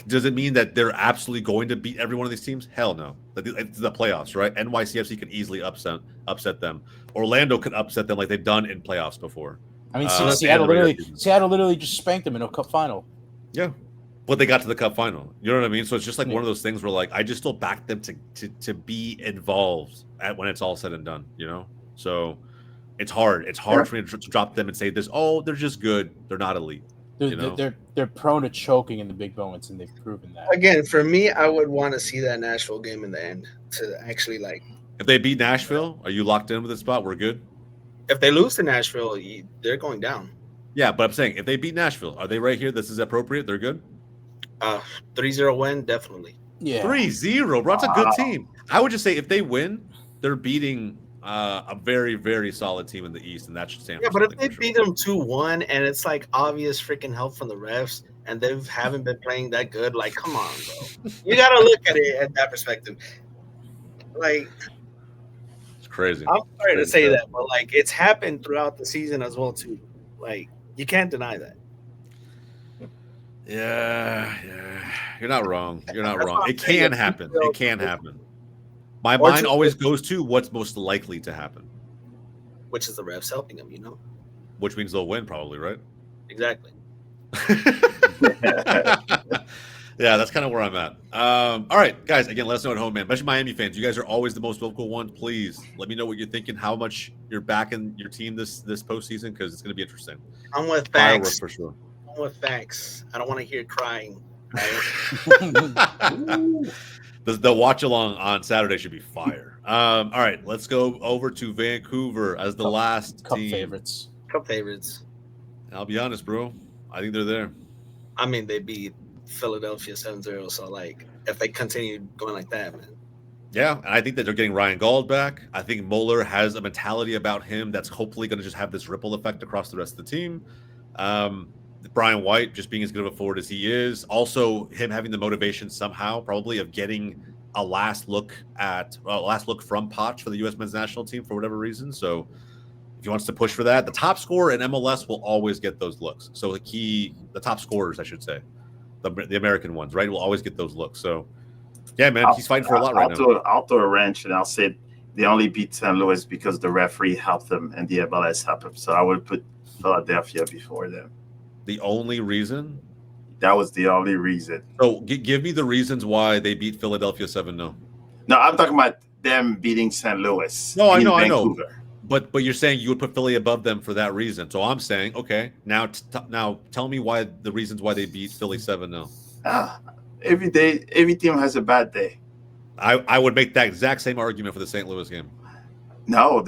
does it mean that they're absolutely going to beat every one of these teams? Hell no. It's the playoffs, right? NYCFC could easily upset them. Orlando could upset them like they've done in playoffs before. I mean, Seattle literally just spanked them in a cup final. Yeah, but they got to the cup final. You know what I mean? So it's just like one of those things where like I just still back them to be involved when it's all said and done. You know, so it's hard. It's hard for me to drop them and say this. Oh, they're just good. They're not elite. They're prone to choking in the big moments, and they've proven that. Again, for me, I would want to see that Nashville game in the end to actually like. If they beat Nashville, are you locked in with this spot? We're good. If they lose to Nashville, they're going down. Yeah, but I'm saying if they beat Nashville, are they right here? This is appropriate. They're good. 3-0 win, definitely. Yeah, 3-0, bro. That's a good team. I would just say if they win, they're beating a very, very solid team in the East, and that should stand. Yeah, but if they beat them 2-1, and it's like obvious freaking help from the refs, and they haven't been playing that good, like, come on, bro. You got to look at it at that perspective. Like, it's crazy. I'm sorry to say that, but like, it's happened throughout the season as well too. Like, you can't deny that. Yeah, you're not wrong. You're not wrong. It can happen. It can happen. My mind always goes to what's most likely to happen, which is the refs helping them, you know, which means they'll win probably, right? Exactly. Yeah, that's kind of where I'm at. All right, guys, again, let us know at home, man. Especially Miami fans. You guys are always the most vocal ones. Please let me know what you're thinking, how much you're backing your team this postseason, because it's going to be interesting. I'm with facts. Fireworks for sure. I'm with facts. I don't want to hear crying. The watch along on Saturday should be fire. All right, let's go over to Vancouver as the last cup team. favorites. Cup favorites. I'll be honest, bro. I think they're there. I mean, they beat Philadelphia 7-0. So, like, if they continue going like that, man. Yeah, and I think that they're getting Ryan GOLZ back. I think Mueller has a mentality about him that's hopefully going to just have this ripple effect across the rest of the team. Brian White just being as good of a forward as he is. Also, him having the motivation somehow probably of getting a last look from Potch for the U.S. men's national team for whatever reason. So if he wants to push for that, the top scorer in MLS will always get those looks. So the top scorers, I should say, the American ones, right, will always get those looks. So yeah, man, he's fighting for a lot right now. I'll throw a wrench and I'll say they only beat St. Louis because the referee helped them and the MLS helped them. So I would put Philadelphia before them. The only reason? That was the only reason. So give me the reasons why they beat Philadelphia 7-0. No, I'm talking about them beating St. Louis. No, I know. But you're saying you would put Philly above them for that reason. So I'm saying, okay, now tell me why the reasons why they beat Philly 7-0. Every day, every team has a bad day. I would make that exact same argument for the St. Louis game. No,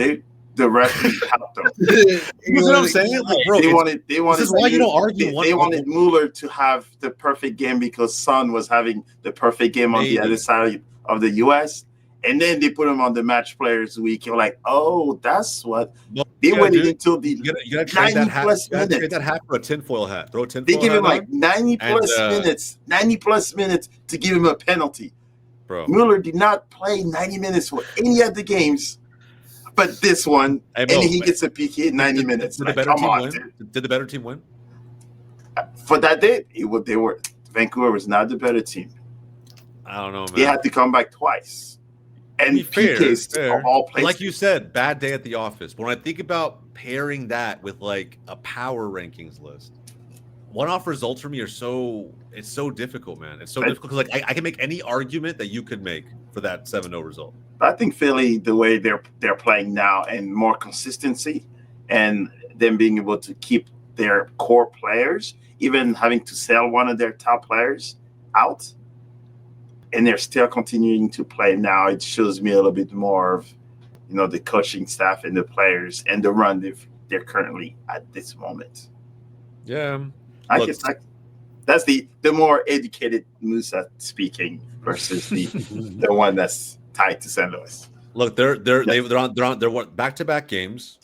the referee helped them. You know what I'm saying? Like, bro, they wanted. This is why you don't argue. They wanted Mueller to have the perfect game because Son was having the perfect game on the other side of the U.S. And then they put him on the match players week. You're like, oh, that's what they waited until the 90-plus minutes. Trade that hat for a tinfoil hat. Throw a tinfoil hat. They give him like 90 plus minutes to give him a penalty. Bro, Mueller did not play 90 minutes for any of the games. But this one, and he gets a PK in 90 minutes. Did the better team win? For that day, Vancouver was not the better team. I don't know, man. He had to come back twice. And PK's fair. all places. Like you said, bad day at the office. But when I think about pairing that with like a power rankings list, one-off results for me are so difficult, man. It's so difficult because like I can make any argument that you could make for that 7-0 result. I think Philly, the way they're playing now and more consistency and them being able to keep their core players, even having to sell one of their top players out, and they're still continuing to play now, it shows me a little bit more of, the coaching staff and the players and the run they're currently at this moment. Yeah. I guess that's the more educated Musa speaking versus the one that's tied to St. Louis. Look, they're on back-to-back games.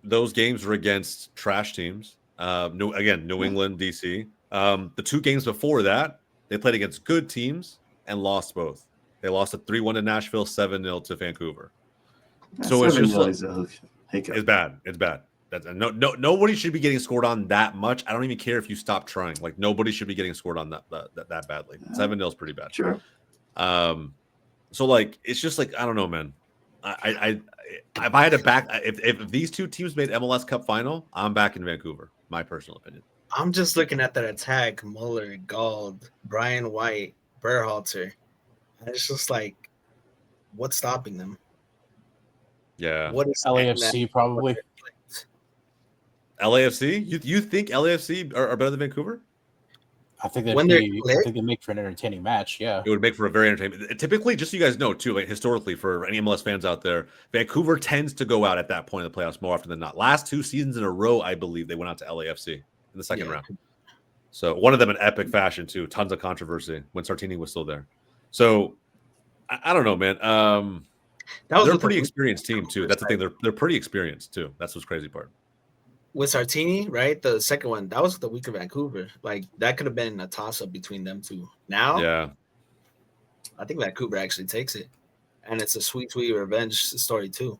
Those games were against trash teams. New England, DC. The 2 games before that, they played against good teams and lost both. They lost a 3-1 to Nashville, 7-0 to Vancouver. So it's just it's bad. It's bad. Nobody should be getting scored on that much. I don't even care if you stop trying. Like nobody should be getting scored on that badly. 7-0 is pretty bad. Sure. So like it's just like I don't know, man. I if I had to back if these 2 teams made MLS Cup final, I'm back in Vancouver. My personal opinion. I'm just looking at that attack: Muller, GOLZ, Brian White, Berhalter. And it's just like, what's stopping them? Yeah. What is LAFC probably? LAFC? You think LAFC are better than Vancouver? I think they make for an entertaining match. Yeah, it would make for a very entertaining. Typically, just so you guys know too, like historically, for any MLS fans out there, Vancouver tends to go out at that point in the playoffs more often than not. Last 2 seasons in a row, I believe they went out to LAFC in the second round. So one of them in epic fashion too. Tons of controversy when Sartini was still there. So I don't know, man. They're a pretty experienced team too. That's the thing. They're pretty experienced too. That's what's crazy part. With Sartini, right? The second one, that was the week of Vancouver. Like that could have been a toss-up between them 2. Now, yeah, I think Vancouver actually takes it, and it's a sweet revenge story too.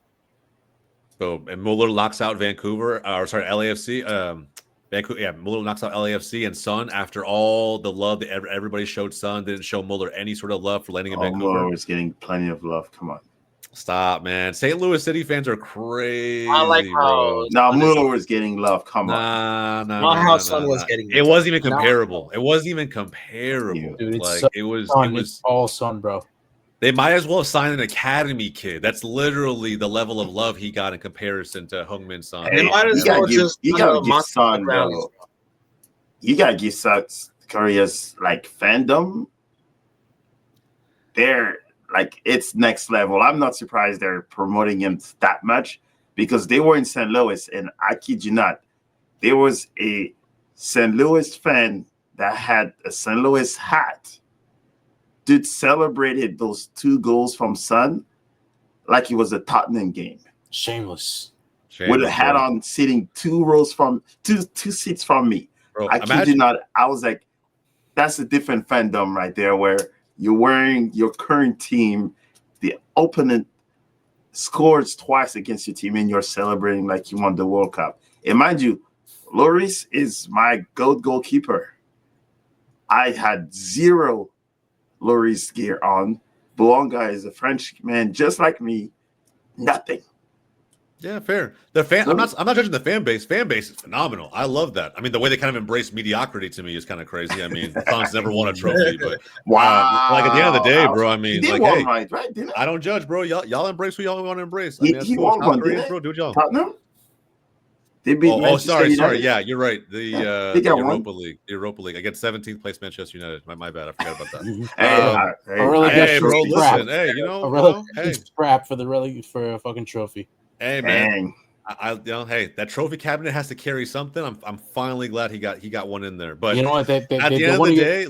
So and Muller knocks out LAFC. Vancouver, yeah, Muller knocks out LAFC and Son after all the love that everybody showed Son. Didn't show Muller any sort of love for landing in Vancouver. Muller was getting plenty of love. Come on. Stop, man. St. Louis City fans are crazy. I like how Muller was getting love. Come on. How Son was getting it wasn't even comparable. It wasn't even comparable. Dude, like it was all Son, bro. They might as well sign an academy kid. That's literally the level of love he got in comparison to Heung-min Son. They might as well just you gotta give Son, bro. You gotta give South Korea's like fandom. They're like it's next level. I'm not surprised they're promoting him that much because they were in St. Louis, and I kid you not, there was a St. Louis fan that had a St. Louis hat. Dude celebrated those 2 goals from Son like it was a Tottenham game. Shameless. With a hat on, sitting 2 seats from me. Bro, I kid you not. I was like, that's a different fandom right there where you're wearing your current team, the opponent scores twice against your team, and you're celebrating like you won the World Cup. And mind you, Lloris is my GOAT goalkeeper. I had 0 Lloris gear on. Boanga is a French man just like me. Nothing. Yeah, fair. The fan. I'm not judging the fan base. Fan base is phenomenal. I love that. I mean, the way they kind of embrace mediocrity to me is kind of crazy. I mean, Son's never won a trophy, but wow. Like at the end of the day, bro. I mean, like, hey, right? I don't judge, bro. Y'all embrace who y'all want to embrace. I mean, he won one, bro. Do y'all? Tottenham? They beat sorry. United. Yeah, you're right. The Europa League. The Europa League. I get 17th place Manchester United. My bad. I forgot about that. Hey, bro. Listen. Hey, hey, scrap for for a fucking trophy. Hey, man. Hey, that trophy cabinet has to carry something. I'm finally glad he got one in there. But you know what? At the end of the day,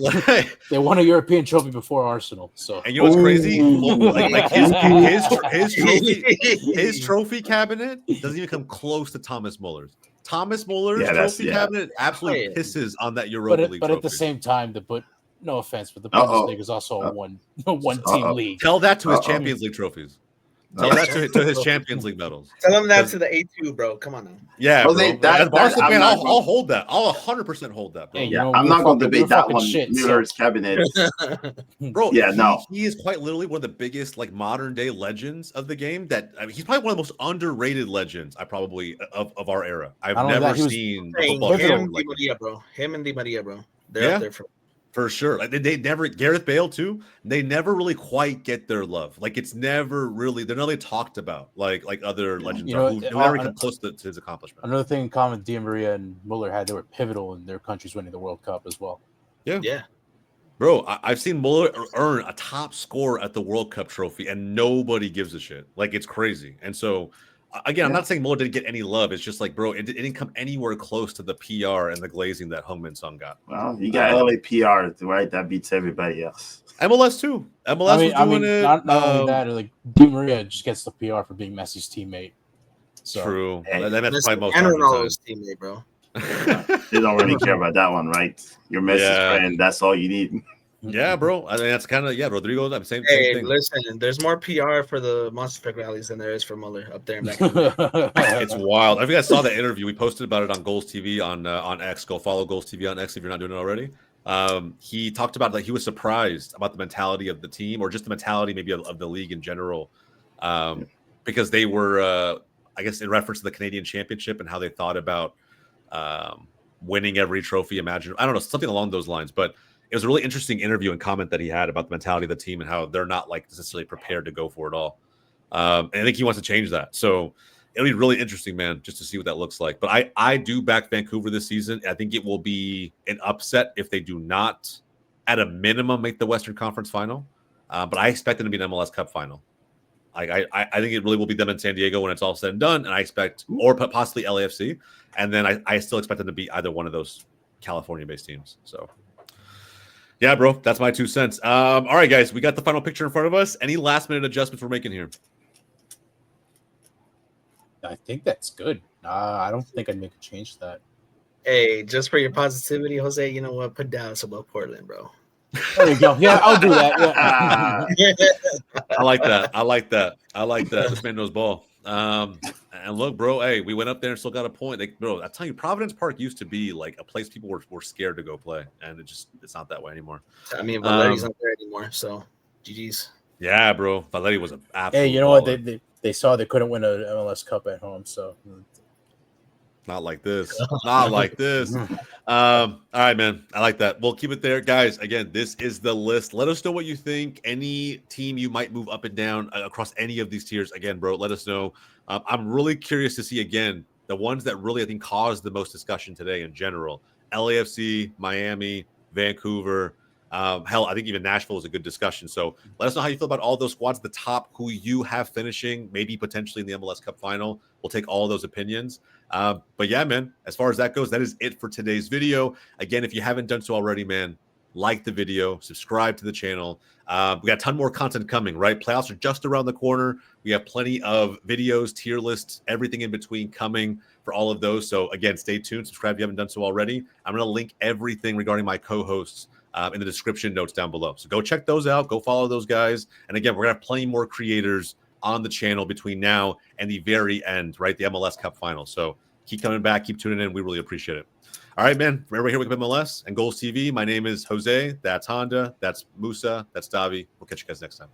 they won a European trophy before Arsenal. So, and you know what's crazy? Like his trophy cabinet doesn't even come close to Thomas Muller's. Thomas Muller's trophy cabinet absolutely pisses on that Europa League. But at the same time, no offense, but the Bundesliga is also a one team league. Tell that to his Champions League trophies. Tell that to his Champions League medals. Tell him that to the A2, bro. Come on now. Yeah, Jose, bro. As a Barca fan, I'm I'll hold that. I'll 100% hold that, bro. Hey, you Yeah, know, I'm we're not going to fucking- debate we're that fucking one. shit, so- Mueller's cabinet. Bro, Yeah, no. he is quite literally one of the biggest like modern day legends of the game. That I mean, he's probably one of the most underrated legends of our era. I've Not only never that, he was seen a Saying football pivotal, game him, like Di Maria, bro. Him and Di Maria, bro. They're Yeah. up there for sure. Like they never Gareth Bale too. They never really quite get their love. Like it's never really they're not really talked about like other legends You know, are who never come close to his accomplishment. Another thing in common, Di Maria and Muller had, they were pivotal in their countries winning the World Cup as well. Yeah. Bro, I've seen Muller earn a top score at the World Cup trophy, and nobody gives a shit. Like, it's crazy. And so, again, I'm not saying Muller didn't get any love. It's just like, bro, it didn't come anywhere close to the PR and the glazing that Heung-min Son got. Well, you got LAPR, right? That beats everybody else. MLS, too. MLS was doing it. Not only that, like, Di Maria just gets the PR for being Messi's teammate. So, true. Hey, that's probably most and Argentine. Ronaldo's teammate, bro. They don't really care about that one, right? You're Messi's friend. That's all you need. Yeah, bro. I mean, that's kind of Rodrigo. Same Hey, thing. listen, there's more PR for the Monster Truck rallies than there is for Muller up there in Vancouver. It's wild. I think I saw that interview. We posted about it on GOLZ TV on X. Go follow GOLZ TV on X if you're not doing it already. He talked about like he was surprised about the mentality of the team, or just the mentality maybe of the league in general, because they were, I guess, in reference to the Canadian Championship and how they thought about winning every trophy imaginable. I don't know, something along those lines, but. It was a really interesting interview and comment that he had about the mentality of the team and how they're not like necessarily prepared to go for it all. And I think he wants to change that. So it'll be really interesting, man, just to see what that looks like. But I do back Vancouver this season. I think it will be an upset if they do not, at a minimum, make the Western Conference final. But I expect them to be an MLS Cup final. I think it really will be them in San Diego when it's all said and done. And I expect, or possibly LAFC. And then I still expect them to beat either one of those California-based teams. So. Yeah, bro, that's my 2 cents. All right, guys, we got the final picture in front of us. Any last-minute adjustments we're making here? I think that's good. I don't think I'd make a change to that. Hey, just for your positivity, Jose, you know what? Put Dallas above Portland, bro. There you go. Yeah, I'll do that. Yeah. I like that. This man knows ball. And look, bro, hey, we went up there and still got a point. Bro, I tell you, Providence Park used to be like a place people were scared to go play, and it's not that way anymore. I mean, Valeri's not there anymore, so GG's. Yeah, bro, Valeri was an absolute. Hey, you know what? baller. They saw they couldn't win an MLS Cup at home, so. Not like this. Not like this. All right, man. I like that. We'll keep it there. Guys, again, this is the list. Let us know what you think. Any team you might move up and down across any of these tiers. Again, bro, let us know. I'm really curious to see, again, the ones that really, I think, caused the most discussion today in general. LAFC, Miami, Vancouver. Hell, I think even Nashville is a good discussion. So let us know how you feel about all those squads at the top, who you have finishing, maybe potentially in the MLS Cup final. We'll take all those opinions. But yeah, man, as far as that goes, that is it for today's video. Again, if you haven't done so already, man, like the video, subscribe to the channel. We got a ton more content coming, right? Playoffs are just around the corner. We have plenty of videos, tier lists, everything in between coming for all of those. So again, stay tuned. Subscribe if you haven't done so already. I'm going to link everything regarding my co-hosts in the description notes down below. So go check those out. Go follow those guys. And again, we're going to have plenty more creators on the channel between now and the very end, right? The MLS Cup final. So keep coming back, keep tuning in. We really appreciate it. All right, man. For everybody here with MLS and GOLZ TV, my name is Jose. That's Honda. That's Musa. That's Davi. We'll catch you guys next time.